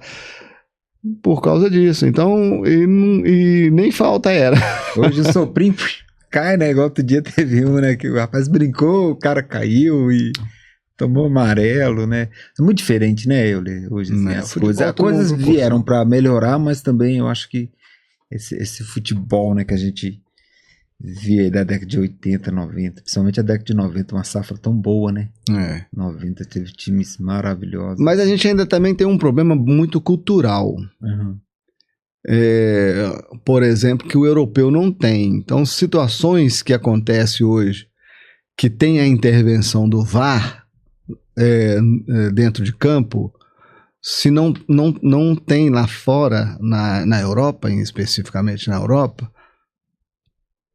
C: por causa disso. Então, e nem falta era.
A: Hoje o soprinho... cai, né? Igual outro dia teve né? Que o rapaz brincou, o cara caiu e tomou amarelo, né? É muito diferente, né, Euler? Hoje, assim, as coisas vieram para melhorar, mas também eu acho que esse futebol, né, que a gente via da década de 80, 90, principalmente a década de 90, uma safra tão boa, né? 90 teve times maravilhosos.
C: Mas a gente ainda também tem um problema muito cultural. Por exemplo, que o europeu não tem. Então, situações que acontecem hoje que tem a intervenção do VAR dentro de campo, se não tem lá fora, na Europa, especificamente na Europa,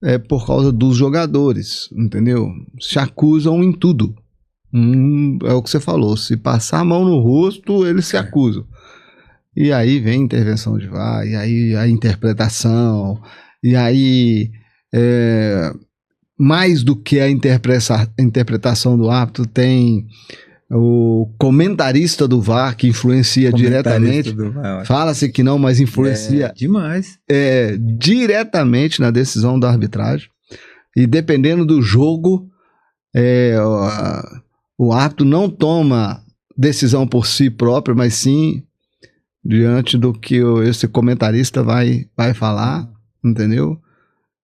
C: é por causa dos jogadores, entendeu? Se acusam em tudo. É o que você falou, se passar a mão no rosto, eles se acusam. E aí vem a intervenção de VAR, e aí a interpretação, e aí mais do que a interpretação do árbitro, tem o comentarista do VAR que influencia diretamente. Fala-se que não, mas influencia
A: demais.
C: Diretamente na decisão da arbitragem. E dependendo do jogo, o árbitro não toma decisão por si próprio, mas sim diante do que esse comentarista vai falar, entendeu?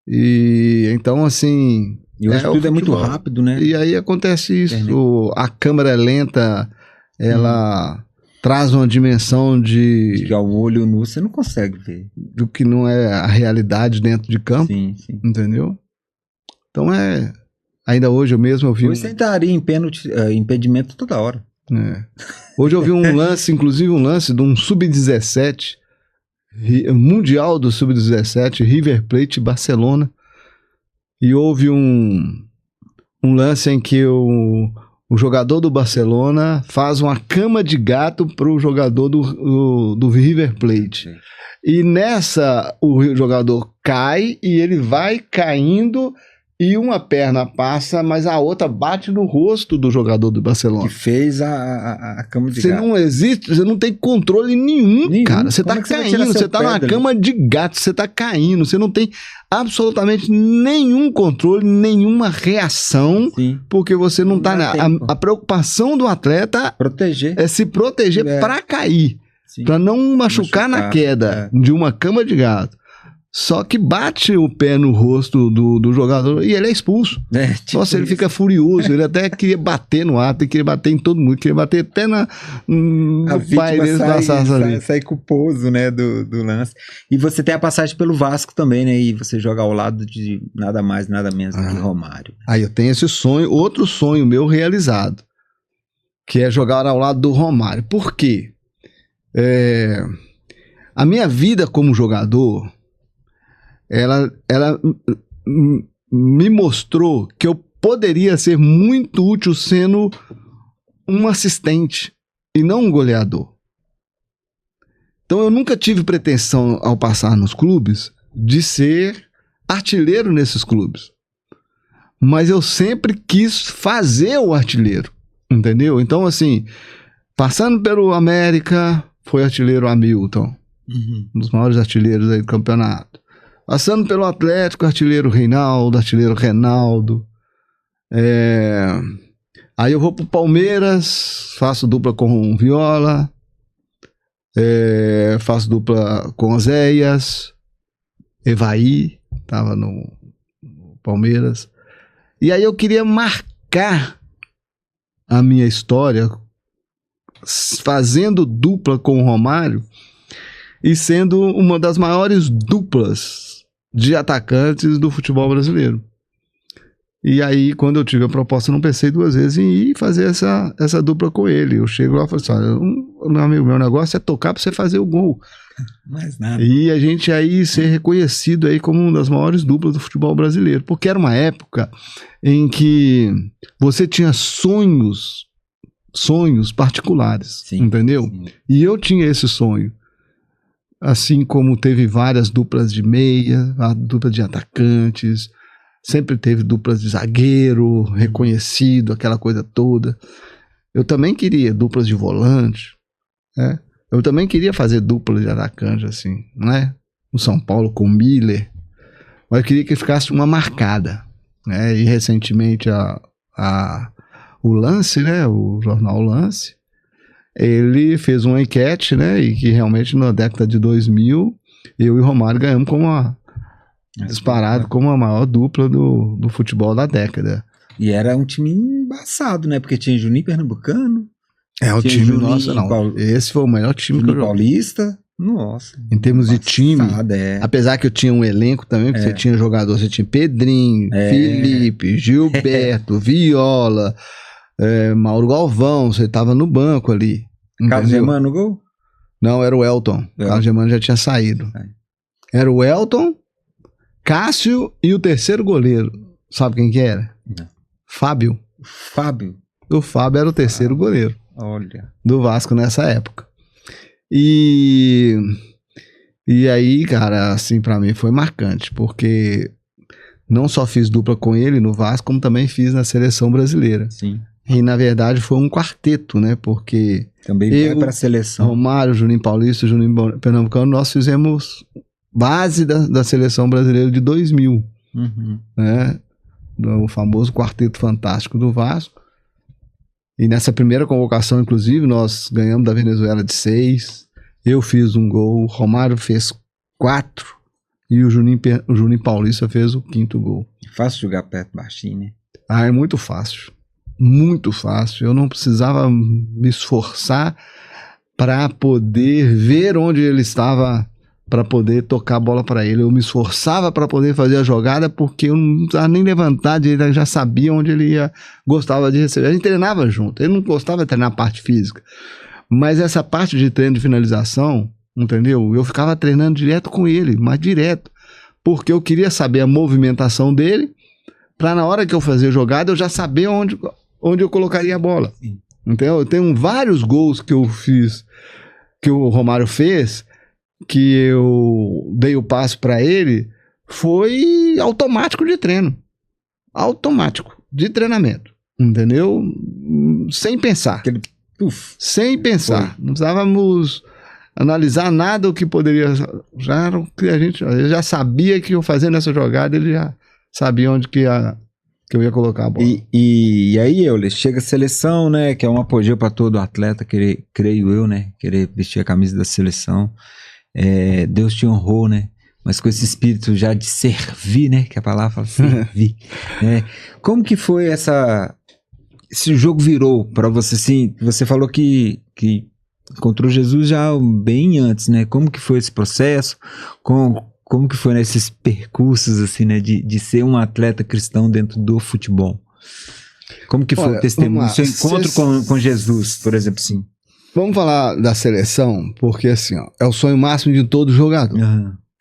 C: E então, assim...
A: E hoje tudo é muito rápido, né?
C: E aí acontece isso, a câmera lenta, ela traz uma dimensão de
A: que ao olho nu você não consegue ver.
C: Do que não é a realidade dentro de campo, entendeu? Então ainda hoje eu mesmo ouvi...
A: Hoje você estaria em impedimento toda hora.
C: Hoje eu vi um lance, inclusive um lance de um Sub-17, Mundial do Sub-17, River Plate Barcelona, e houve um lance em que o jogador do Barcelona faz uma cama de gato para o jogador do River Plate. E nessa o jogador cai e ele vai caindo e uma perna passa, mas a outra bate no rosto do jogador do Barcelona.
A: Que fez a cama de gato.
C: Não existe, você não tem controle nenhum, cara. Você tá caindo, você tá numa cama de gato, você tá caindo, você não tem absolutamente nenhum controle, nenhuma reação, porque você não tá... A preocupação do atleta é se proteger para cair, para não machucar na queda de uma cama de gato. Só que bate o pé no rosto do jogador e ele é expulso. Nossa, ele fica furioso. Ele até queria bater no ato, queria bater em todo mundo, queria bater até no pai dele.
A: Sai culposo, né, do lance. E você tem a passagem pelo Vasco também, né? E você joga ao lado de nada mais, nada menos do que Romário.
C: Aí eu tenho esse sonho, outro sonho meu realizado, que é jogar ao lado do Romário. Por quê? A minha vida como jogador... Ela me mostrou que eu poderia ser muito útil sendo um assistente e não um goleador. Então eu nunca tive pretensão, ao passar nos clubes, de ser artilheiro nesses clubes. Mas eu sempre quis fazer o artilheiro, entendeu? Então, assim, passando pelo América, foi artilheiro Hamilton, um dos maiores artilheiros aí do campeonato. Passando pelo Atlético, artilheiro Reinaldo, artilheiro Renaldo. Aí eu vou pro Palmeiras, faço dupla com o Viola, faço dupla com Oséias, Evaí, tava no Palmeiras. E aí eu queria marcar a minha história fazendo dupla com o Romário e sendo uma das maiores duplas de atacantes do futebol brasileiro. E aí, quando eu tive a proposta, eu não pensei duas vezes em ir fazer essa dupla com ele. Eu chego lá e falo assim, olha, meu amigo, meu negócio é tocar pra você fazer o gol.
A: Mais nada.
C: E a gente aí ser reconhecido aí como uma das maiores duplas do futebol brasileiro. Porque era uma época em que você tinha sonhos particulares,
A: Sim,
C: entendeu?
A: sim.
C: E eu tinha esse sonho. Assim como teve várias duplas de meia, a dupla de atacantes, sempre teve duplas de zagueiro, reconhecido, aquela coisa toda. Eu também queria duplas de volante, né? Eu também queria fazer dupla de atacante, assim, né? No São Paulo com o Miller. Mas eu queria que ficasse uma marcada, né? E recentemente o Lance, né? O jornal Lance, ele fez uma enquete, né? E que realmente na década de 2000, eu e o Romário ganhamos disparado como a maior dupla do futebol da década.
A: E era um time embaçado, né? Porque tinha Juninho Pernambucano.
C: O
A: Tinha
C: time,
A: Juninho
C: nossa, não. Esse foi o melhor time que eu
A: Juninho
C: joguei.
A: Paulista. Nossa.
C: Em termos de time,
A: É.
C: apesar que eu tinha um elenco também, porque você tinha jogador, você tinha Pedrinho, Felipe, Gilberto, Viola, Mauro Galvão, você tava no banco ali.
A: Carlos
C: entendeu?
A: Germano no gol?
C: Não, era o Elton. Carlos Germano já tinha saído. Era o Elton, Cássio e o terceiro goleiro. Sabe quem que era?
A: Não.
C: Fábio.
A: Fábio.
C: O Fábio era o terceiro goleiro
A: Olha.
C: do Vasco nessa época. E aí, cara, assim, pra mim foi marcante, porque não só fiz dupla com ele no Vasco, como também fiz na seleção brasileira.
A: Sim.
C: E, na verdade, foi um quarteto, né? Porque
A: Também vai pra seleção.
C: Romário, Juninho Paulista, Juninho Pernambucano, nós fizemos base da seleção brasileira de 2000, né? O famoso Quarteto Fantástico do Vasco. E nessa primeira convocação, inclusive, nós ganhamos da Venezuela de 6. Eu fiz um gol, o Romário fez 4 e o Juninho Paulista fez o 5º gol.
A: Fácil jogar perto baixinho, né?
C: É muito fácil. Muito fácil. Eu não precisava me esforçar para poder ver onde ele estava, para poder tocar a bola para ele. Eu me esforçava para poder fazer a jogada, porque eu não precisava nem levantar, ele já sabia onde ele gostava de receber. A gente treinava junto. Ele não gostava de treinar a parte física, mas essa parte de treino de finalização, entendeu? Eu ficava treinando direto com ele, mas direto, porque eu queria saber a movimentação dele, para na hora que eu fazia a jogada, eu já saber onde eu colocaria a bola. Então, eu tenho vários gols que eu fiz, que o Romário fez, que eu dei o passe para ele, foi automático de treino. Automático, de treinamento. Entendeu? Sem pensar. Sem pensar. Não precisávamos analisar nada o que poderia. Eu já sabia que eu fazendo essa jogada, ele já sabia onde que eu ia colocar a bola.
A: E aí, Euler, chega a seleção, né? Que é um apogeu para todo atleta, creio eu, né? Querer vestir a camisa da seleção. Deus te honrou, né? Mas com esse espírito já de servir, né? Que a palavra fala servir. Né? Como que foi esse jogo virou para você, assim? Você falou que encontrou Jesus já bem antes, né? Como que foi esse processo? Como que foi nesses percursos, assim, né? De ser um atleta cristão dentro do futebol? Como que foi o testemunho? Seu encontro com Jesus, por exemplo, sim.
C: Vamos falar da seleção, porque assim, ó, é o sonho máximo de todo jogador.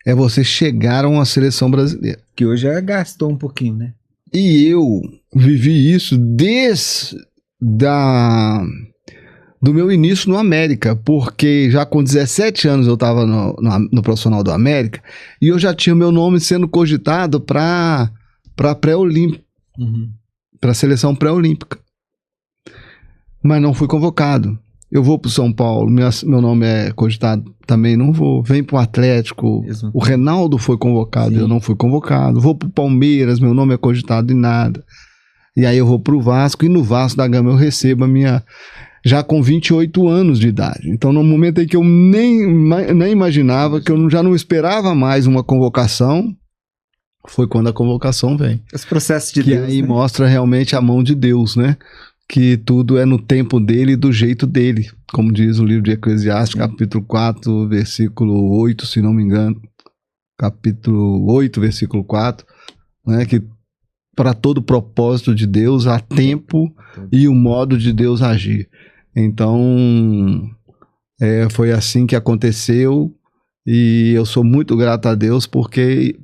C: É você chegar a uma seleção brasileira.
A: Que hoje já gastou um pouquinho, né?
C: E eu vivi isso desde do meu início no América, porque já com 17 anos eu estava no profissional do América e eu já tinha meu nome sendo cogitado para pré-olímpico, para a seleção pré-olímpica. Mas não fui convocado. Eu vou para o São Paulo, meu nome é cogitado, também não vou. Vem para o Atlético, o Reinaldo foi convocado, eu não fui convocado. Vou para o Palmeiras, meu nome é cogitado e nada. E aí eu vou para o Vasco, e no Vasco da Gama eu recebo a minha... já com 28 anos de idade. Então, no momento em que eu nem imaginava, que eu já não esperava mais uma convocação, foi quando a convocação vem.
A: Os processos de
C: que
A: Deus,
C: aí
A: né?
C: mostra realmente a mão de Deus, né? Que tudo é no tempo dele e do jeito dele. Como diz o livro de Eclesiastes, capítulo 4, versículo 8, se não me engano. Capítulo 8, versículo 4, né? Que para todo propósito de Deus há tempo e o modo de Deus agir. Então, foi assim que aconteceu e eu sou muito grato a Deus porque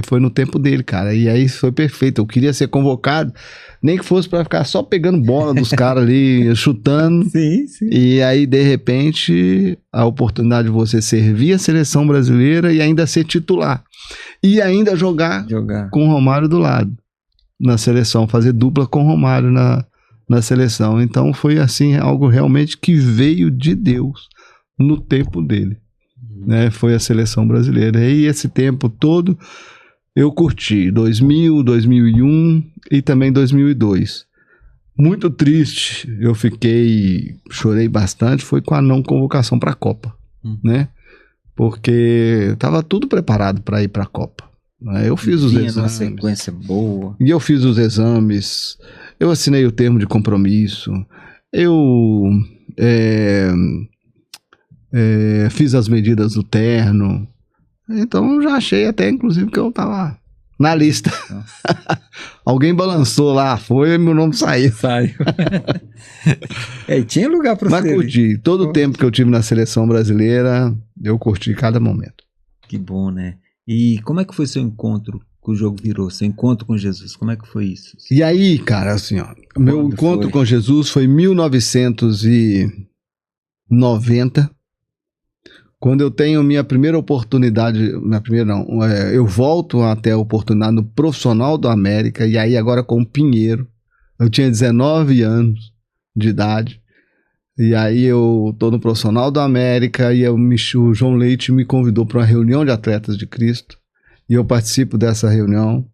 C: foi no tempo dele, cara. E aí foi perfeito. Eu queria ser convocado, nem que fosse para ficar só pegando bola dos caras ali, chutando.
A: Sim.
C: E aí, de repente, a oportunidade de você servir a seleção brasileira e ainda ser titular. E ainda jogar com o Romário do lado na seleção, fazer dupla com o Romário na seleção. Então foi assim, algo realmente que veio de Deus no tempo dele, né? Foi a seleção brasileira. E esse tempo todo eu curti 2000, 2001 e também 2002. Muito triste, eu chorei bastante, foi com a não convocação para a Copa, né? Porque estava tudo preparado para ir para a Copa. Eu fiz os exames.
A: Uma sequência boa.
C: E eu fiz os exames, eu assinei o termo de compromisso, eu fiz as medidas do terno. Então eu já achei até, inclusive, que eu estava na lista. Alguém balançou lá, foi, meu nome saiu.
A: E tinha lugar para você.
C: Mas curti. Todo o tempo que eu tive na seleção brasileira, eu curti cada momento.
A: Que bom, né? E como é que foi seu encontro que o jogo virou? Seu encontro com Jesus, como é que foi isso?
C: E aí, cara, assim, ó, meu encontro com Jesus foi em 1990, quando eu tenho minha primeira oportunidade, eu volto até a oportunidade no profissional do América, e aí agora com o Pinheiro. Eu tinha 19 anos de idade, e aí eu tô no profissional do América, e o João Leite me convidou para uma reunião de atletas de Cristo, e eu participo dessa reunião.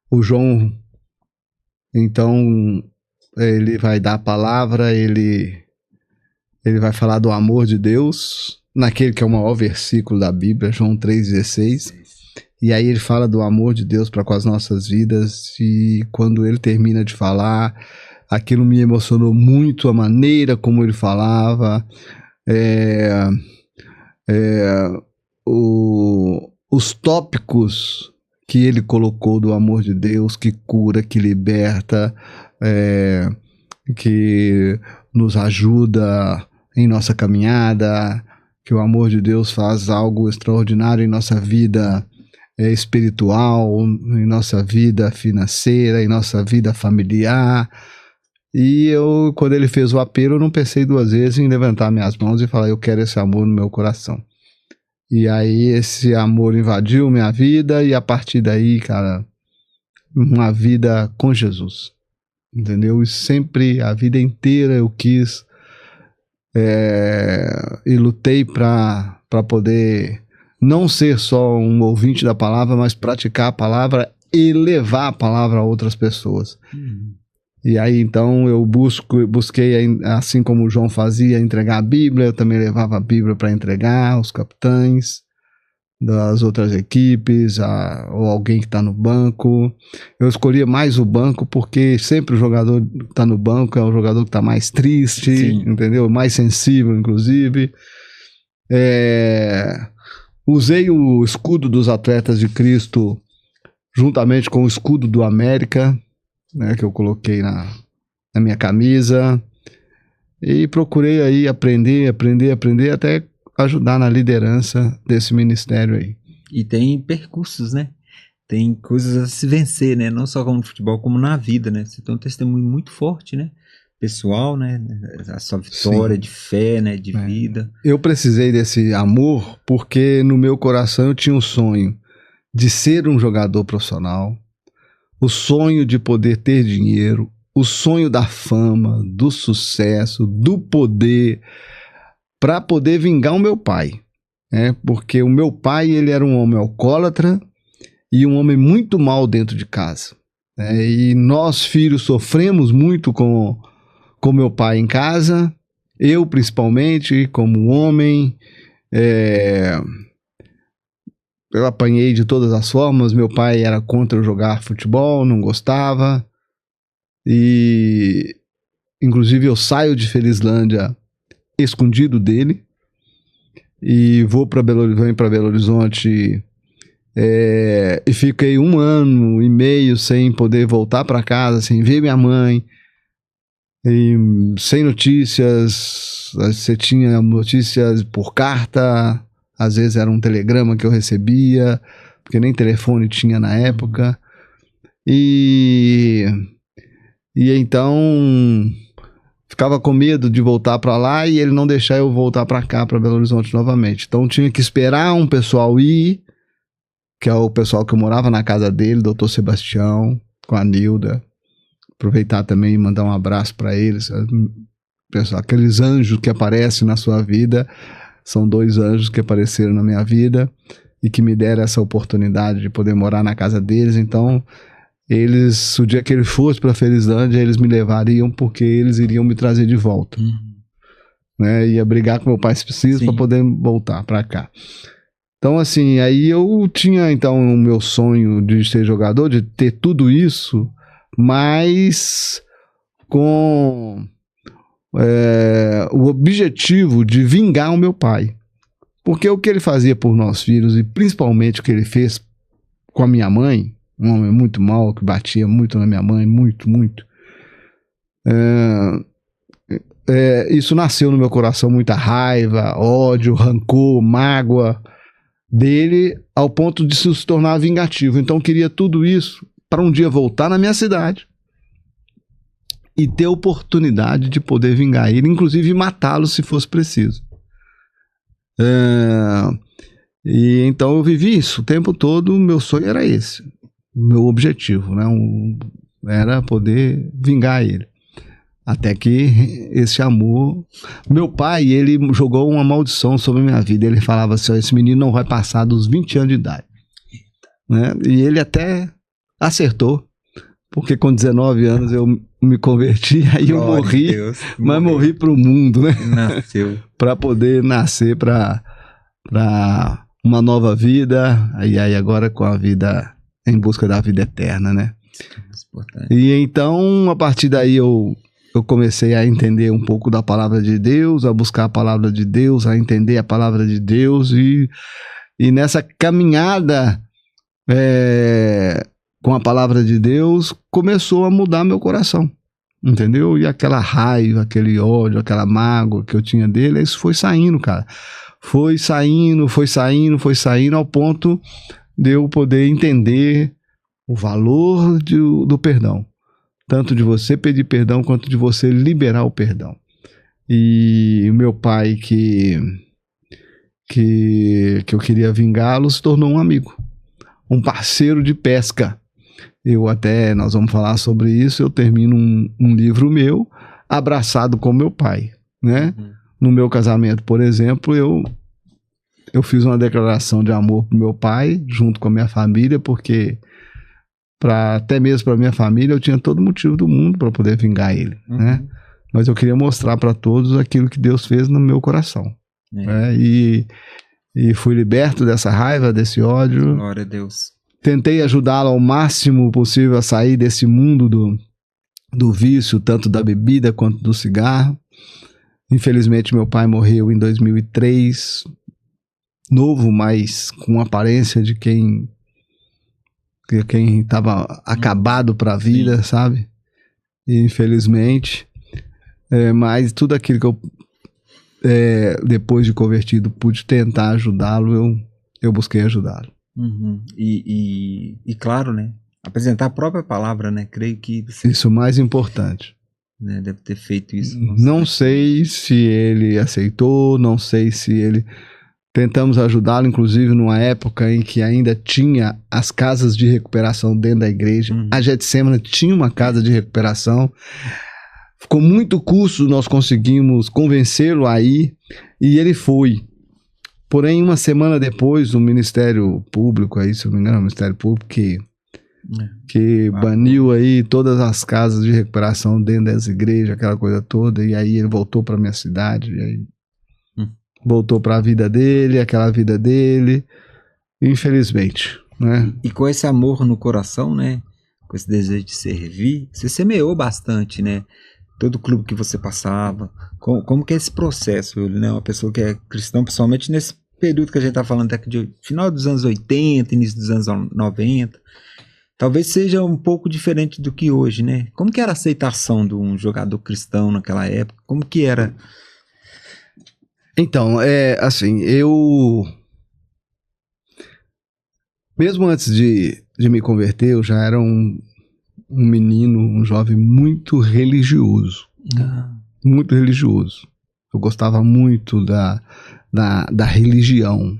C: O João, então, ele vai dar a palavra, ele vai falar do amor de Deus, naquele que é o maior versículo da Bíblia, João 3,16. E aí ele fala do amor de Deus para com as nossas vidas, e quando ele termina de falar, aquilo me emocionou muito, a maneira como ele falava, os tópicos que ele colocou do amor de Deus, que cura, que liberta, que nos ajuda em nossa caminhada, que o amor de Deus faz algo extraordinário em nossa vida espiritual, em nossa vida financeira, em nossa vida familiar. E quando ele fez o apelo, eu não pensei duas vezes em levantar minhas mãos e falar: eu quero esse amor no meu coração. E aí esse amor invadiu minha vida, e a partir daí, cara, uma vida com Jesus, entendeu? E sempre, a vida inteira eu quis e lutei para poder não ser só um ouvinte da palavra, mas praticar a palavra e levar a palavra a outras pessoas. E aí então eu busquei, assim como o João fazia, entregar a Bíblia. Eu também levava a Bíblia para entregar aos capitães das outras equipes, ou alguém que está no banco. Eu escolhia mais o banco, porque sempre o jogador que está no banco é o jogador que está mais triste, sim, entendeu? Mais sensível, inclusive. Usei o escudo dos atletas de Cristo juntamente com o escudo do América, né, que eu coloquei na minha camisa, e procurei aí aprender até ajudar na liderança desse ministério aí.
A: E tem percursos, né? Tem coisas a se vencer, né? Não só como no futebol, como na vida, né? Você tem um testemunho muito forte, né? pessoal, né? A sua vitória de fé, né? De vida.
C: Eu precisei desse amor porque no meu coração eu tinha um sonho de ser um jogador profissional, o sonho de poder ter dinheiro, o sonho da fama, do sucesso, do poder, para poder vingar o meu pai, né? Porque o meu pai, ele era um homem alcoólatra e um homem muito mal dentro de casa, né? E nós filhos sofremos muito com meu pai em casa, eu principalmente como homem, eu apanhei de todas as formas. Meu pai era contra eu jogar futebol, não gostava. E inclusive eu saio de Felizlândia escondido dele e venho para Belo Horizonte e fiquei 1 ano e meio sem poder voltar para casa, sem ver minha mãe, e sem notícias. Você tinha notícias por carta, às vezes era um telegrama que eu recebia, porque nem telefone tinha na época. E então ficava com medo de voltar para lá e ele não deixar eu voltar para cá, para Belo Horizonte novamente. Então tinha que esperar um pessoal ir, que é o pessoal que eu morava na casa dele, doutor Sebastião, com a Nilda. Aproveitar também e mandar um abraço para eles. Pessoal, aqueles anjos que aparecem na sua vida, são 2 anjos que apareceram na minha vida e que me deram essa oportunidade de poder morar na casa deles. Então eles, o dia que ele fosse para Felizlândia, eles me levariam porque eles iriam me trazer de volta. Né? Ia brigar com meu pai se precisa para poder voltar para cá. Então assim, aí eu tinha então o meu sonho de ser jogador, de ter tudo isso, mas com o objetivo de vingar o meu pai. Porque o que ele fazia por nós filhos, e principalmente o que ele fez com a minha mãe, um homem muito mau, que batia muito na minha mãe, muito. Isso nasceu no meu coração, muita raiva, ódio, rancor, mágoa dele, ao ponto de se tornar vingativo. Então eu queria tudo isso para um dia voltar na minha cidade e ter oportunidade de poder vingar ele, inclusive matá-lo se fosse preciso. E então eu vivi isso o tempo todo. Meu sonho era esse, meu objetivo, né? Era poder vingar ele. Até que esse amor... Meu pai, ele jogou uma maldição sobre a minha vida. Ele falava assim: esse menino não vai passar dos 20 anos de idade. Né? E ele até acertou, porque com 19 anos eu me converti, aí eu morri, mas morri para o mundo, né?
A: Nasceu.
C: Para poder nascer para uma nova vida, e aí agora com a vida, em busca da vida eterna, né? E então, a partir daí eu comecei a entender um pouco da palavra de Deus, a buscar a palavra de Deus, a entender a palavra de Deus, e nessa caminhada com a palavra de Deus, começou a mudar meu coração, entendeu? E aquela raiva, aquele ódio, aquela mágoa que eu tinha dele, isso foi saindo, cara. Foi saindo, ao ponto de eu poder entender o valor do perdão. Tanto de você pedir perdão, quanto de você liberar o perdão. E o meu pai, que eu queria vingá-lo, se tornou um amigo, um parceiro de pesca. Nós vamos falar sobre isso. Eu termino um livro meu, abraçado com meu pai, né? No meu casamento, por exemplo, eu fiz uma declaração de amor pro meu pai, junto com a minha família, porque até mesmo para minha família eu tinha todo motivo do mundo para poder vingar ele, né? Mas eu queria mostrar para todos aquilo que Deus fez no meu coração, né? E fui liberto dessa raiva, desse ódio.
A: Glória a Deus.
C: Tentei ajudá-lo ao máximo possível a sair desse mundo do vício, tanto da bebida quanto do cigarro. Infelizmente, meu pai morreu em 2003, novo, mas com aparência de quem estava acabado para a vida, sabe? E, infelizmente, mas tudo aquilo que eu, depois de convertido, pude tentar ajudá-lo, eu busquei ajudá-lo.
A: E claro, né? Apresentar a própria palavra, né? Creio que...
C: Isso é o mais importante.
A: né? Deve ter feito isso.
C: Não sei se ele aceitou, não sei se ele... Tentamos ajudá-lo, inclusive, numa época em que ainda tinha as casas de recuperação dentro da igreja. A Getsemane tinha uma casa de recuperação. Com muito custo, nós conseguimos convencê-lo a ir, e ele foi. Porém, uma semana depois, o Ministério Público, aí, se eu não me engano, o Ministério Público que baniu aí todas as casas de recuperação dentro das igrejas, aquela coisa toda, e aí ele voltou para minha cidade, e aí voltou para a vida dele, aquela vida dele, infelizmente, né?
A: E com esse amor no coração, né? Com esse desejo de servir, você semeou bastante, né? Todo clube que você passava, como que é esse processo, né? Uma pessoa que é cristã, principalmente nesse período que a gente tá falando, de final dos anos 80, início dos anos 90, talvez seja um pouco diferente do que hoje, né? Como que era a aceitação de um jogador cristão naquela época? Como que era?
C: Então, assim, eu... Mesmo antes de me converter, eu já era um menino, um jovem muito religioso. Muito religioso. Eu gostava muito da religião,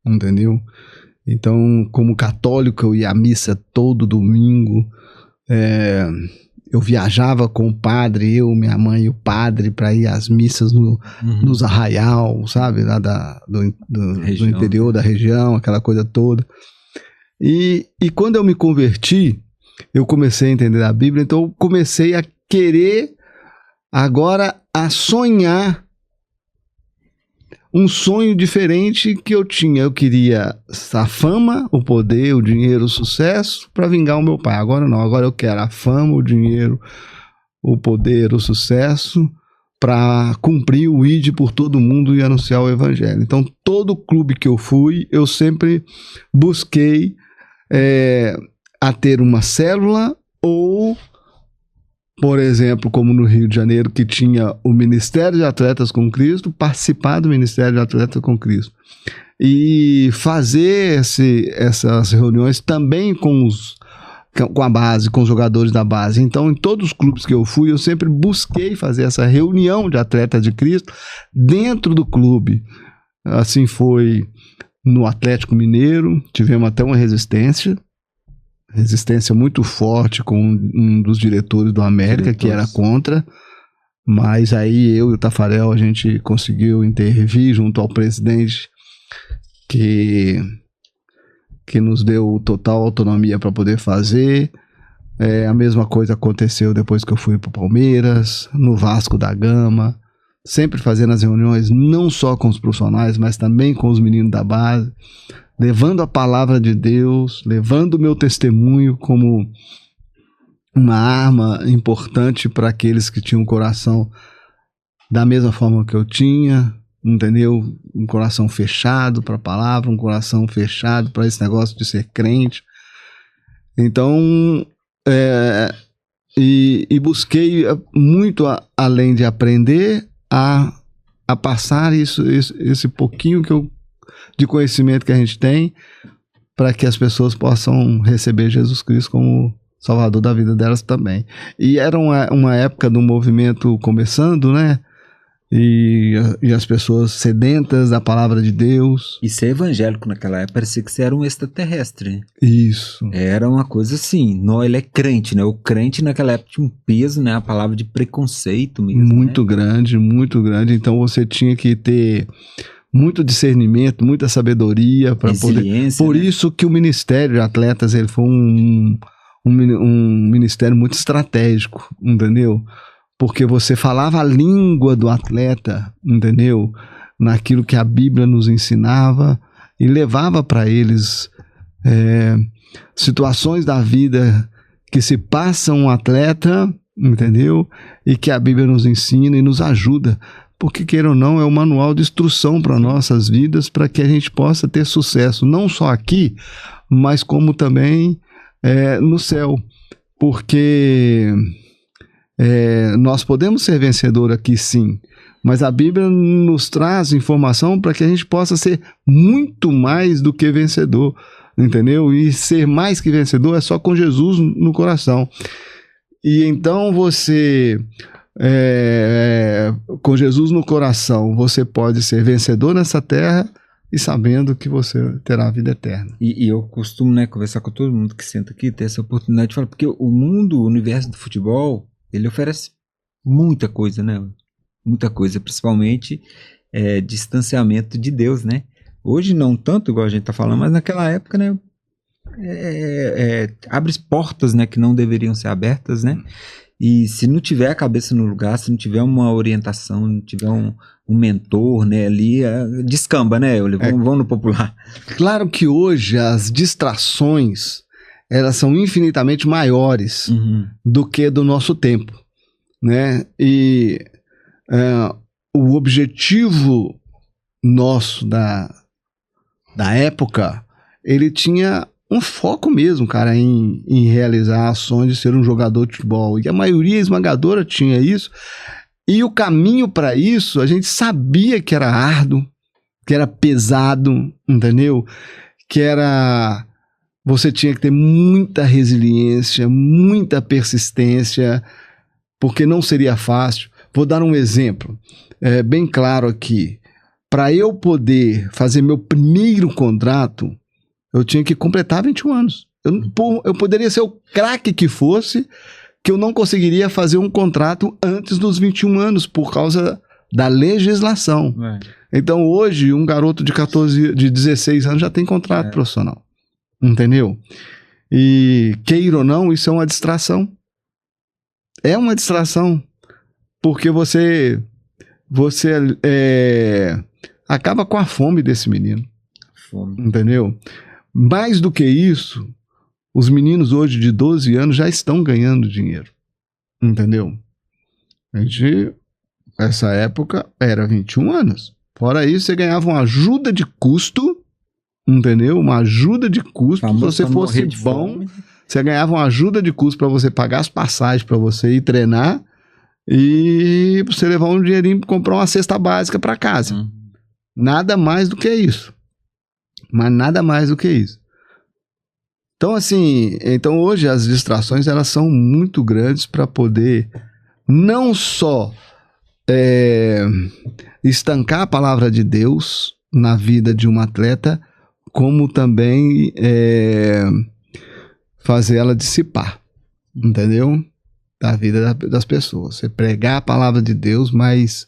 C: entendeu? Então, como católico, eu ia à missa todo domingo. Eu viajava com o padre, eu, minha mãe e o padre, para ir às missas nos arraial, sabe? Lá do interior da região, aquela coisa toda. E quando eu me converti, eu comecei a entender a Bíblia, então eu comecei a querer agora a sonhar um sonho diferente que eu tinha. Eu queria a fama, o poder, o dinheiro, o sucesso para vingar o meu pai. Agora não, agora eu quero a fama, o dinheiro, o poder, o sucesso para cumprir o ide por todo mundo e anunciar o evangelho. Então todo clube que eu fui, eu sempre busquei a ter uma célula ou, por exemplo, como no Rio de Janeiro, que tinha o Ministério de Atletas com Cristo, participar do Ministério de Atletas com Cristo. E fazer essas reuniões também com a base, com os jogadores da base. Então, em todos os clubes que eu fui, eu sempre busquei fazer essa reunião de atletas de Cristo dentro do clube. Assim foi no Atlético Mineiro, tivemos até uma resistência muito forte com um dos diretores do América, que era contra, mas aí eu e o Tafarel, a gente conseguiu intervir junto ao presidente, que nos deu total autonomia para poder fazer. A mesma coisa aconteceu depois que eu fui para o Palmeiras, no Vasco da Gama, sempre fazendo as reuniões não só com os profissionais, mas também com os meninos da base, levando a palavra de Deus, levando o meu testemunho como uma arma importante para aqueles que tinham um coração da mesma forma que eu tinha, entendeu? Um coração fechado para a palavra, um coração fechado para esse negócio de ser crente. Então, e busquei muito além de aprender a passar esse pouquinho de conhecimento que a gente tem, para que as pessoas possam receber Jesus Cristo como Salvador da vida delas também. E era uma época do movimento começando, né? E as pessoas sedentas da palavra de Deus.
A: E ser evangélico naquela época parecia que você era um extraterrestre.
C: Isso.
A: Era uma coisa assim, não, ele é crente, né? O crente naquela época tinha um peso, né? A palavra de preconceito mesmo.
C: Muito grande, muito grande. Então você tinha que ter muito discernimento, muita sabedoria para poder. Por isso que o Ministério de Atletas ele foi um ministério muito estratégico, entendeu? Porque você falava a língua do atleta, entendeu? Naquilo que a Bíblia nos ensinava e levava para eles situações da vida que se passa um atleta, entendeu? E que a Bíblia nos ensina e nos ajuda. Porque, queira ou não, é um manual de instrução para nossas vidas, para que a gente possa ter sucesso, não só aqui, mas como também no céu. Porque nós podemos ser vencedor aqui, sim, mas a Bíblia nos traz informação para que a gente possa ser muito mais do que vencedor, entendeu? E ser mais que vencedor é só com Jesus no coração. E então você com Jesus no coração, você pode ser vencedor nessa terra e sabendo que você terá a vida eterna.
A: E eu costumo, né, conversar com todo mundo que senta aqui, ter essa oportunidade de falar, porque o mundo, o universo do futebol, ele oferece muita coisa, né? Muita coisa, principalmente distanciamento de Deus, né? Hoje não tanto, igual a gente tá falando, mas naquela época, né? Abre portas, né, que não deveriam ser abertas, né? E se não tiver a cabeça no lugar, se não tiver uma orientação, não tiver um mentor, né, ali, descamba, né? Vamos no popular.
C: Claro que hoje as distrações, elas são infinitamente maiores do que do nosso tempo, né? E o objetivo nosso da época, ele tinha um foco mesmo, cara, em realizar ações de ser um jogador de futebol. E a maioria esmagadora tinha isso. E o caminho para isso, a gente sabia que era árduo, que era pesado, entendeu? Você tinha que ter muita resiliência, muita persistência, porque não seria fácil. Vou dar um exemplo bem claro aqui. Para eu poder fazer meu primeiro contrato, eu tinha que completar 21 anos. Eu poderia ser o craque que fosse, que eu não conseguiria fazer um contrato antes dos 21 anos, por causa da legislação. Então, hoje, um garoto de 16 anos já tem contrato profissional. Entendeu? E, queira ou não, isso é uma distração. É uma distração. Porque você acaba com a fome desse menino. Entendeu? Mais do que isso, os meninos hoje de 12 anos já estão ganhando dinheiro. Entendeu? Essa época era 21 anos. Fora isso, você ganhava uma ajuda de custo, entendeu? Uma ajuda de custo. Se você fosse bom, você ganhava uma ajuda de custo para você pagar as passagens, para você ir treinar e você levar um dinheirinho para comprar uma cesta básica para casa. Nada mais do que isso. Mas nada mais do que isso. Então, assim, hoje as distrações, elas são muito grandes para poder não só estancar a palavra de Deus na vida de um atleta, como também fazer ela dissipar, entendeu? Da vida das pessoas. Você pregar a palavra de Deus, mas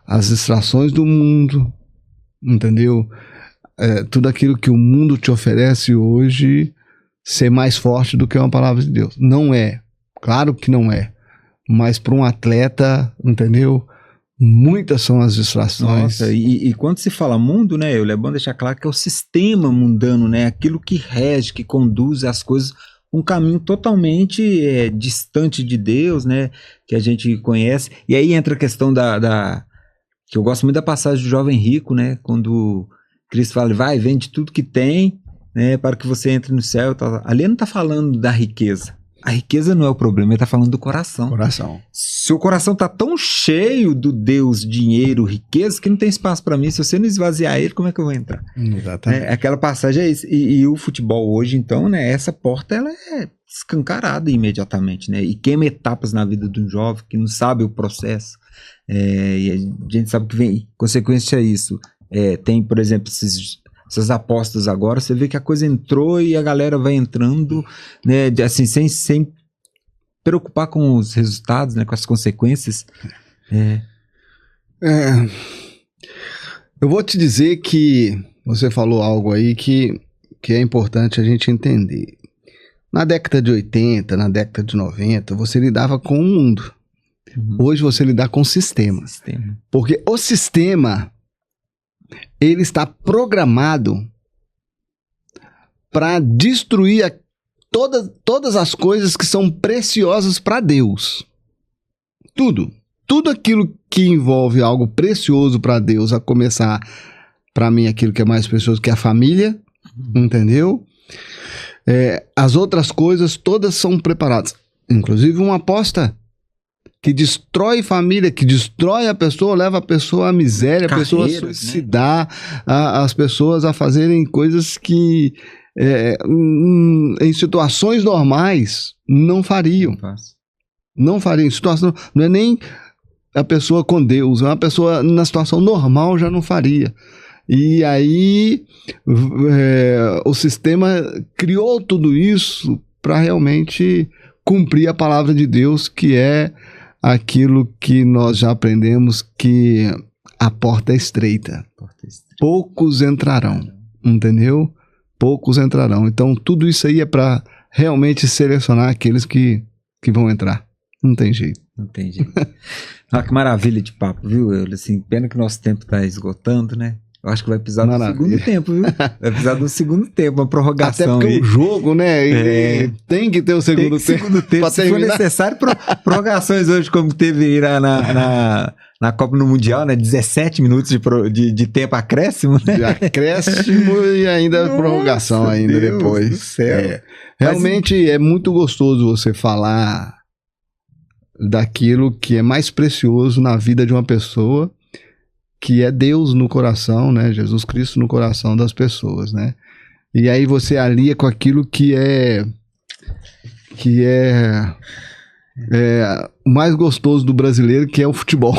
C: as distrações do mundo, entendeu? Tudo aquilo que o mundo te oferece hoje ser mais forte do que uma palavra de Deus. Não é. Claro que não é. Mas para um atleta, entendeu? Muitas são as distrações.
A: Nossa, e quando se fala mundo, né, é bom deixar claro que é o sistema mundano, né? Aquilo que rege, que conduz as coisas um caminho totalmente distante de Deus, né? Que a gente conhece. E aí entra a questão que eu gosto muito da passagem do jovem rico, né? Quando Cristo fala, vai, vende tudo que tem, né, para que você entre no céu. Tá. Ali ele não está falando da riqueza. A riqueza não é o problema, ele está falando do coração. Seu coração está tão cheio do Deus, dinheiro, riqueza, que não tem espaço para mim. Se você não esvaziar ele, como é que eu vou entrar?
C: Exatamente.
A: Aquela passagem é isso. E o futebol hoje, então, né, essa porta ela é escancarada imediatamente, né? E queima etapas na vida de um jovem que não sabe o processo. E a gente sabe que vem consequência a isso. Tem, por exemplo, essas apostas agora, você vê que a coisa entrou e a galera vai entrando, né, assim, sem preocupar com os resultados, né, com as consequências.
C: Eu vou te dizer que você falou algo aí que é importante a gente entender. Na década de 80, na década de 90, você lidava com o mundo. Hoje você lida com o sistema. Porque o sistema, ele está programado para destruir todas as coisas que são preciosas para Deus. Tudo aquilo que envolve algo precioso para Deus, a começar, para mim, aquilo que é mais precioso, que é a família, entendeu? As outras coisas todas são preparadas. Inclusive uma aposta que destrói família, que destrói a pessoa, leva a pessoa à miséria, a pessoa a suicidar, né? As pessoas a fazerem coisas que em situações normais não fariam. Não faria em situação, não é nem a pessoa com Deus, uma pessoa na situação normal já não faria. E aí o sistema criou tudo isso para realmente cumprir a palavra de Deus, que é aquilo que nós já aprendemos, que a porta é estreita. Poucos entrarão, entendeu? Poucos entrarão. Então tudo isso aí é para realmente selecionar aqueles que vão entrar. Não tem jeito.
A: Não tem jeito. Ah, que maravilha de papo, viu? Assim, pena que nosso tempo está esgotando, né? Eu acho que vai precisar do segundo tempo, viu? Vai precisar do segundo tempo, uma prorrogação.
C: Até porque
A: aí.
C: O jogo, né? Tem que ter o segundo tempo.
A: Se for necessário, prorrogações hoje, como teve na Copa no Mundial, né? 17 minutos de tempo acréscimo, né?
C: De acréscimo e ainda prorrogação ainda Deus depois.
A: Do céu.
C: Realmente é muito gostoso você falar daquilo que é mais precioso na vida de uma pessoa, que é Deus no coração, né? Jesus Cristo no coração das pessoas, né? E aí você alia com aquilo que é o mais gostoso do brasileiro, que é o futebol.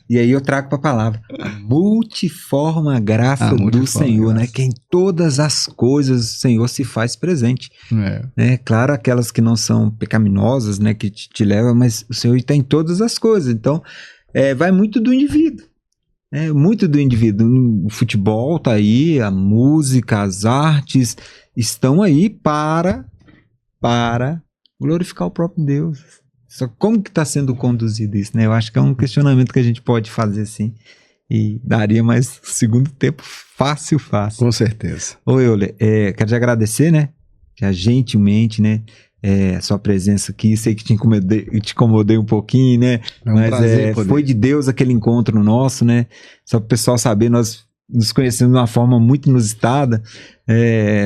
A: E aí eu trago para a palavra a multiforme graça do Senhor, né? Que em todas as coisas o Senhor se faz presente. Né? Claro, aquelas que não são pecaminosas, né? Que te levam, mas o Senhor está em todas as coisas. Então, vai muito do indivíduo. Muito do indivíduo. O futebol está aí, a música, as artes estão aí para glorificar o próprio Deus. Só como que está sendo conduzido isso, né? Eu acho que é um questionamento que a gente pode fazer, sim, e daria mais segundo tempo fácil.
C: Com certeza.
A: Ô, Euler, quero te agradecer, né? Que gentilmente, né? Sua presença aqui, sei que te incomodei um pouquinho, né?
C: Mas prazer
A: foi de Deus aquele encontro nosso, né? Só para o pessoal saber, nós nos conhecemos de uma forma muito inusitada,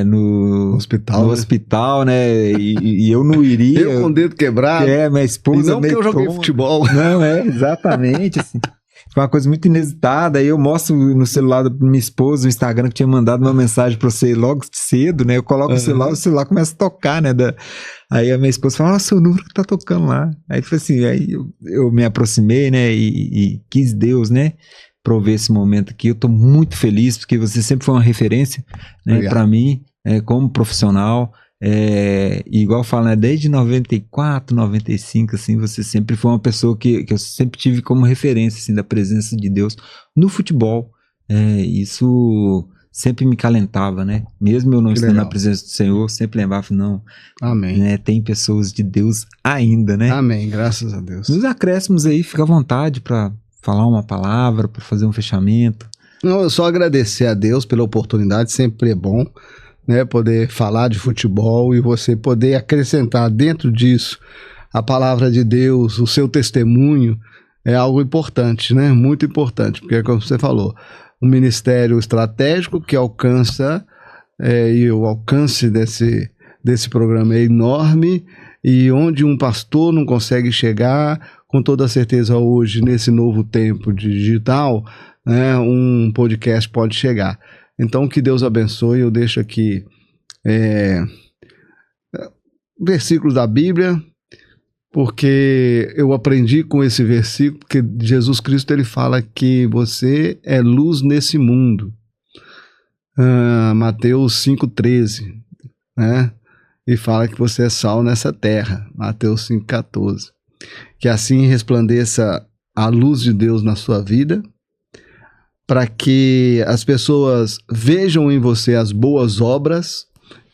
A: no hospital, né? E eu não iria.
C: Eu com o dedo quebrado.
A: Minha esposa.
C: E não porque eu joguei futebol.
A: Não, exatamente, assim. Foi uma coisa muito inusitada. Aí eu mostro no celular da minha esposa, o Instagram, que tinha mandado uma mensagem pra você logo cedo, né? Eu coloco o celular começa a tocar, né? Aí a minha esposa fala, nossa, o número que tá tocando lá. Aí foi assim, aí eu me aproximei, né? E quis Deus, né? Prover esse momento aqui. Eu tô muito feliz, porque você sempre foi uma referência, né? Pra mim, como profissional. E igual fala, né, desde 94, 95, assim, você sempre foi uma pessoa que eu sempre tive como referência, assim, da presença de Deus no futebol. Isso sempre me calentava, né? Mesmo eu não estando na presença do Senhor, sempre lembrava, não.
C: Amém.
A: Né, tem pessoas de Deus ainda, né?
C: Amém, graças a Deus.
A: Nos acréscimos aí, fica à vontade para falar uma palavra, para fazer um fechamento.
C: Não, eu só agradecer a Deus pela oportunidade, sempre é bom, né, poder falar de futebol e você poder acrescentar dentro disso a palavra de Deus, o seu testemunho, é algo importante, né? Muito importante, porque como você falou, um ministério estratégico que alcança, e o alcance desse programa é enorme, e onde um pastor não consegue chegar, com toda certeza hoje, nesse novo tempo digital, né, um podcast pode chegar. Então, que Deus abençoe. Eu deixo aqui versículos da Bíblia, porque eu aprendi com esse versículo que Jesus Cristo ele fala que você é luz nesse mundo. Mateus 5,13, né? E fala que você é sal nessa terra. Mateus 5,14. Que assim resplandeça a luz de Deus na sua vida, para que as pessoas vejam em você as boas obras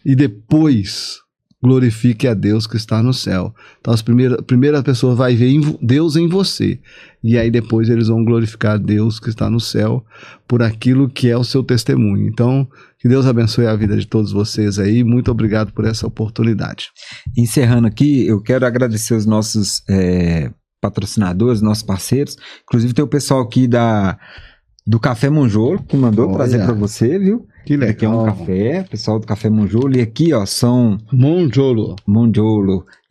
C: e depois glorifique a Deus que está no céu. Então a primeira pessoa vai ver Deus em você, e aí depois eles vão glorificar a Deus que está no céu por aquilo que é o seu testemunho. Então, que Deus abençoe a vida de todos vocês aí. Muito obrigado por essa oportunidade.
A: Encerrando aqui, eu quero agradecer os nossos patrocinadores, nossos parceiros. Inclusive tem o pessoal aqui do Café Monjolo, que mandou trazer para você, viu?
C: Que legal.
A: Aqui é um café, pessoal do Café Monjolo. E aqui, ó, são... Monjolo.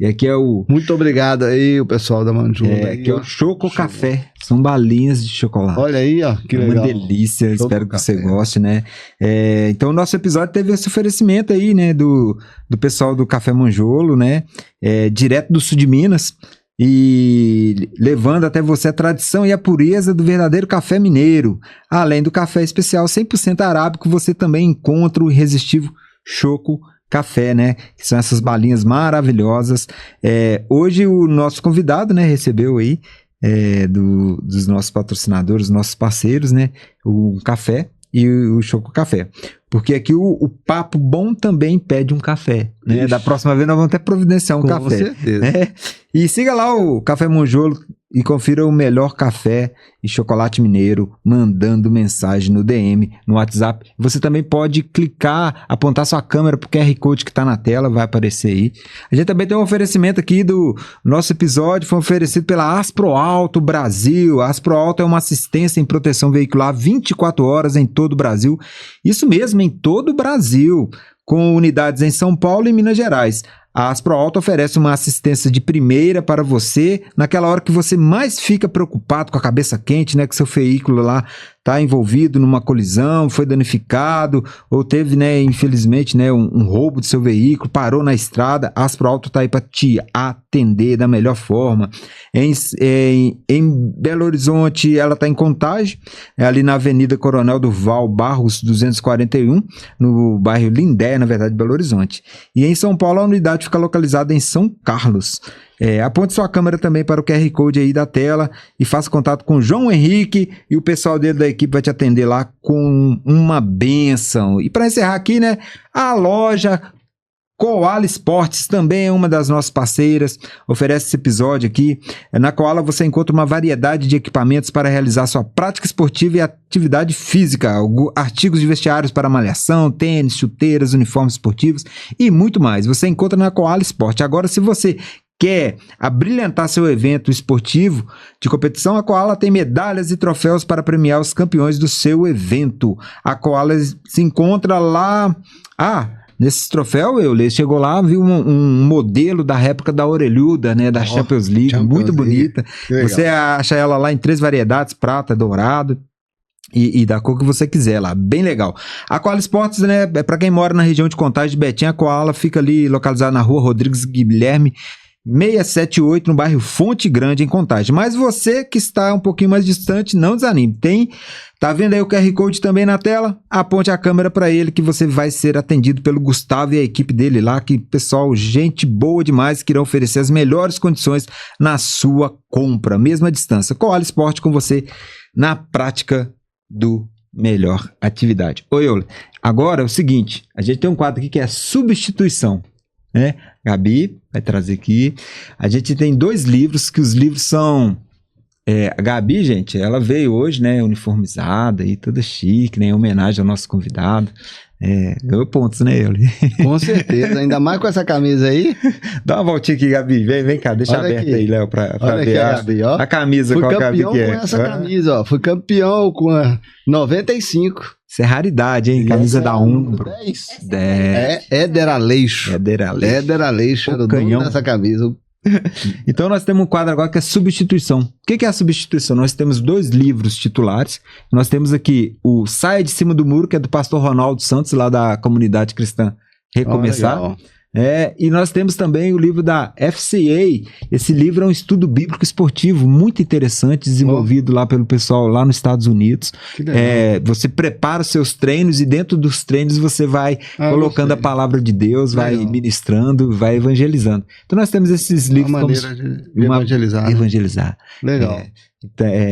A: E aqui é o...
C: Muito obrigado aí, o pessoal da Monjolo.
A: Aqui é o Choco Café. São balinhas de chocolate.
C: Olha aí, ó, que legal.
A: Uma delícia, espero que você goste, né? Então, o nosso episódio teve esse oferecimento aí, né? Do pessoal do Café Monjolo, né? Direto do sul de Minas. e levando até você a tradição e a pureza do verdadeiro café mineiro. Além do café especial 100% arábico, você também encontra o irresistível Choco Café, né? Que são essas balinhas maravilhosas. Hoje o nosso convidado, né, recebeu aí dos nossos patrocinadores, nossos parceiros, né, o café e o Choco Café. Porque aqui o papo bom também pede um café, né? Ixi. Da próxima vez nós vamos até providenciar um café.
C: Com certeza.
A: E siga lá o Café Monjolo e confira o melhor café e chocolate mineiro, mandando mensagem no DM, no WhatsApp. Você também pode clicar, apontar sua câmera pro QR Code que tá na tela, vai aparecer aí. A gente também tem um oferecimento aqui do nosso episódio, foi oferecido pela Asproalto Brasil. A Asproalto é uma assistência em proteção veicular 24 horas em todo o Brasil. Isso mesmo, em todo o Brasil, com unidades em São Paulo e Minas Gerais. A Asproalto oferece uma assistência de primeira para você naquela hora que você mais fica preocupado, com a cabeça quente, né, que seu veículo lá está envolvido numa colisão, foi danificado ou teve, né, infelizmente, né, um roubo do seu veículo, parou na estrada. A Asproalto está aí para te atender da melhor forma. Em Belo Horizonte, ela está em Contagem, ali na Avenida Coronel Durval Barros 241, no bairro Lindé, na verdade, Belo Horizonte. E em São Paulo, a unidade fica localizada em São Carlos. Aponte sua câmera também para o QR Code aí da tela e faça contato com o João Henrique e o pessoal dele da equipe vai te atender lá com uma bênção. E para encerrar aqui, né, a loja Koala Esportes também é uma das nossas parceiras, oferece esse episódio aqui. Na Koala você encontra uma variedade de equipamentos para realizar sua prática esportiva e atividade física, artigos de vestiários para malhação, tênis, chuteiras, uniformes esportivos e muito mais. Você encontra na Koala Esporte. Agora, se você quer abrilhantar seu evento esportivo de competição, a Koala tem medalhas e troféus para premiar os campeões do seu evento. A Koala se encontra lá... Nesse troféu, chegou lá, viu um modelo da réplica da orelhuda, né, da Champions League, muito bonita. Você acha ela lá em 3 variedades, prata, dourado e da cor que você quiser lá, bem legal. A Koala Esportes, né, é para quem mora na região de Contagem de Betim. A Koala fica ali localizada na rua Rodrigues Guilherme 678, no bairro Fonte Grande, em Contagem. Mas você que está um pouquinho mais distante, não desanime. Tá vendo aí o QR Code também na tela? Aponte a câmera para ele que você vai ser atendido pelo Gustavo e a equipe dele lá, que pessoal, gente boa demais, que irão oferecer as melhores condições na sua compra, mesmo à distância. Koala Esporte com você na prática do melhor atividade. Oi, agora é o seguinte, a gente tem um quadro aqui que é substituição, né? Gabi vai trazer aqui. A gente tem 2 livros, que os livros são... a Gabi, gente, ela veio hoje, né, uniformizada e toda chique, né, em homenagem ao nosso convidado. Ganhou pontos, né, ele?
C: Com certeza, ainda mais com essa camisa aí.
A: Dá uma voltinha aqui, Gabi, vem cá, deixa
C: Olha
A: aberto
C: aqui.
A: Aí, Léo, pra
C: Olha
A: ver
C: aqui, Gabi, ó.
A: a camisa.
C: Fui
A: qual
C: campeão
A: Gabi que
C: com essa camisa, ó. Fui campeão com a 95.
A: Isso é raridade, hein? Camisa da Umbro.
C: 10. Éder Aleixo.
A: Éder Aleixo
C: era o dono dessa camisa.
A: Então nós temos um quadro agora que é substituição. O que é a substituição? Nós temos 2 livros titulares. Nós temos aqui o Saia de Cima do Muro, que é do pastor Ronaldo Santos, lá da Comunidade Cristã Recomeçar. E nós temos também o livro da FCA. Esse livro é um estudo bíblico esportivo muito interessante, desenvolvido lá pelo pessoal lá nos Estados Unidos. Você prepara os seus treinos e dentro dos treinos você vai colocando a palavra de Deus, vai ministrando, vai evangelizando. Então nós temos esses livros
C: uma maneira de evangelizar.
A: Evangelizar.
C: Legal.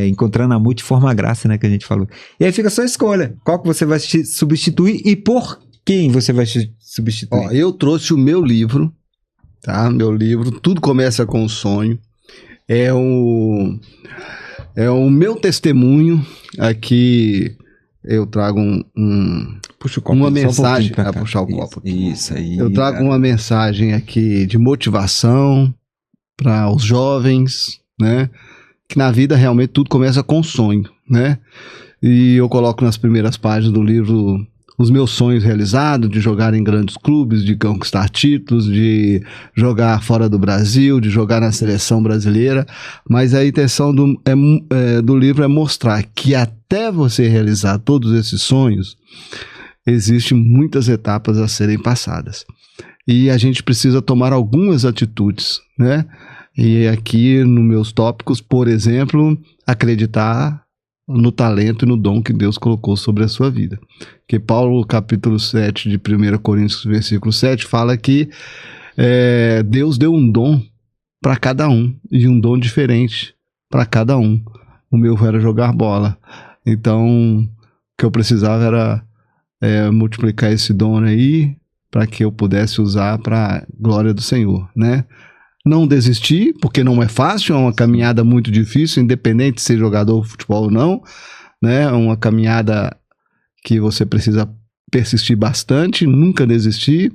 A: Encontrando a multiforme graça, né, que a gente falou. E aí fica a sua escolha. Qual que você vai substituir e por quem você vai substituir?
C: Eu trouxe o meu livro, tá? Meu livro, Tudo Começa com um Sonho. É o meu testemunho. Aqui eu trago
A: Puxa o copo,
C: uma mensagem.
A: Puxar o
C: copo.
A: Isso aí.
C: Eu trago uma mensagem aqui de motivação para os jovens, né? Que na vida realmente tudo começa com um sonho, né? E eu coloco nas primeiras páginas do livro os meus sonhos realizados, de jogar em grandes clubes, de conquistar títulos, de jogar fora do Brasil, de jogar na seleção brasileira, mas a intenção do livro é mostrar que até você realizar todos esses sonhos, existem muitas etapas a serem passadas. E a gente precisa tomar algumas atitudes, né? E aqui nos meus tópicos, por exemplo, acreditar no talento e no dom que Deus colocou sobre a sua vida. Que Paulo, capítulo 7 de 1 Coríntios, versículo 7, fala que Deus deu um dom para cada um, e um dom diferente para cada um. O meu era jogar bola. Então, o que eu precisava era multiplicar esse dom aí para que eu pudesse usar para a glória do Senhor, né? Não desistir, porque não é fácil, é uma caminhada muito difícil, independente de ser jogador de futebol ou não, né? É uma caminhada que você precisa persistir bastante, nunca desistir,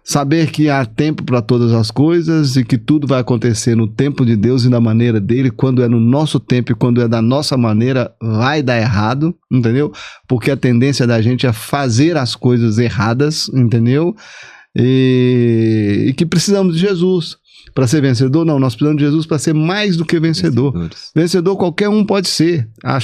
C: saber que há tempo para todas as coisas e que tudo vai acontecer no tempo de Deus e na maneira dele. Quando é no nosso tempo e quando é da nossa maneira, vai dar errado, entendeu? Porque a tendência da gente é fazer as coisas erradas, entendeu? E que precisamos de Jesus para ser vencedor. Não, nós precisamos de Jesus para ser mais do que vencedor. Vencedor qualquer um pode ser. A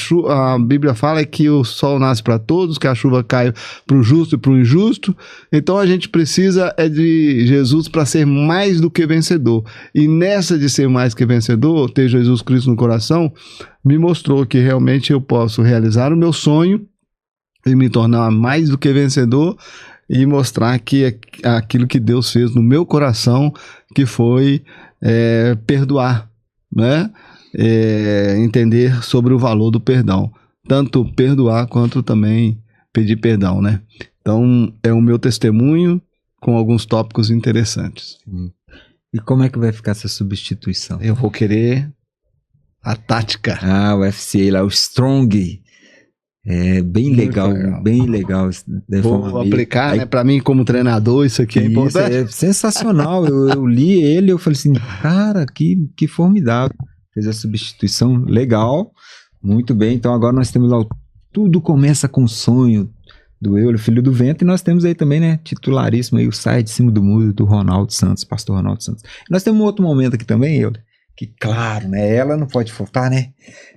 C: Bíblia fala que o sol nasce para todos, que a chuva cai para o justo e para o injusto. Então a gente precisa de Jesus para ser mais do que vencedor. E nessa de ser mais que vencedor, ter Jesus Cristo no coração, me mostrou que realmente eu posso realizar o meu sonho e me tornar mais do que vencedor, e mostrar que aquilo que Deus fez no meu coração, que foi perdoar, né? Entender sobre o valor do perdão. Tanto perdoar quanto também pedir perdão, né? Então, é o meu testemunho com alguns tópicos interessantes.
A: E como é que vai ficar essa substituição?
C: Eu vou querer a tática.
A: O FCA lá, o Strong. Bem legal, bem legal.
C: Vou aplicar, né? Pra mim, como treinador, isso aqui é importante.
A: É sensacional. eu li ele, eu falei assim, cara, que formidável. Fez a substituição legal, muito bem. Então agora nós temos lá Tudo Começa com o Sonho, do Euler, Filho do Vento, e nós temos aí também, né, titularíssimo aí, o Sai de Cima do Muro, do Ronaldo Santos, pastor Ronaldo Santos. E nós temos um outro momento aqui também, Euler, que claro, né, ela não pode faltar, né?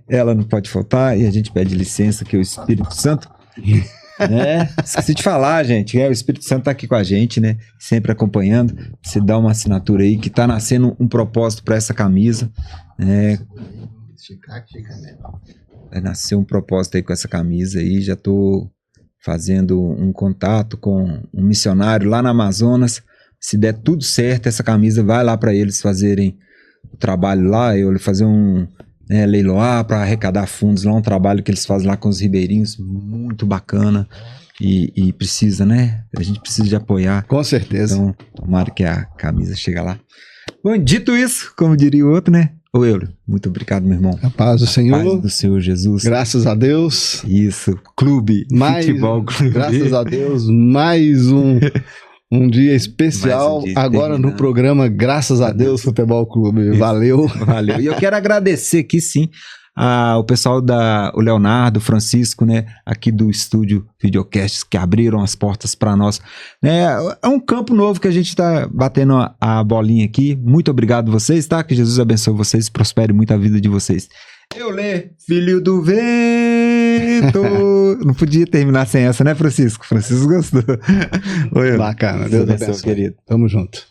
A: Ela não pode faltar, e a gente pede licença que o Espírito Santo, esqueci de falar, gente, o Espírito Santo tá aqui com a gente, né, sempre acompanhando. Você dá uma assinatura aí, que tá nascendo um propósito para essa camisa, né? Vai nascer um propósito aí com essa camisa aí, já tô fazendo um contato com um missionário lá na Amazonas. Se der tudo certo, essa camisa vai lá para eles fazerem o trabalho lá, eu fazer leiloar para arrecadar fundos lá, um trabalho que eles fazem lá com os ribeirinhos, muito bacana, e precisa, né? A gente precisa de apoiar.
C: Com certeza.
A: Então, tomara que a camisa chegue lá. Bom, dito isso, como diria o outro, né? Ô Euler, muito obrigado, meu irmão.
C: A paz do Senhor.
A: A paz do Senhor Jesus.
C: Graças a Deus.
A: Isso, futebol clube.
C: Graças a Deus, mais um dia especial, agora no programa Graças a Deus Futebol Clube. Valeu.
A: Valeu. E eu quero agradecer aqui, sim, o pessoal o Leonardo, o Francisco, né, aqui do estúdio Videocasts, que abriram as portas para nós. É um campo novo que a gente está batendo a bolinha aqui. Muito obrigado a vocês, tá? Que Jesus abençoe vocês e prospere muito a vida de vocês. Euler, Filho do Vento. Não podia terminar sem essa, né, Francisco? Francisco gostou.
C: Bacana. Deus abençoe, querido. Tamo junto.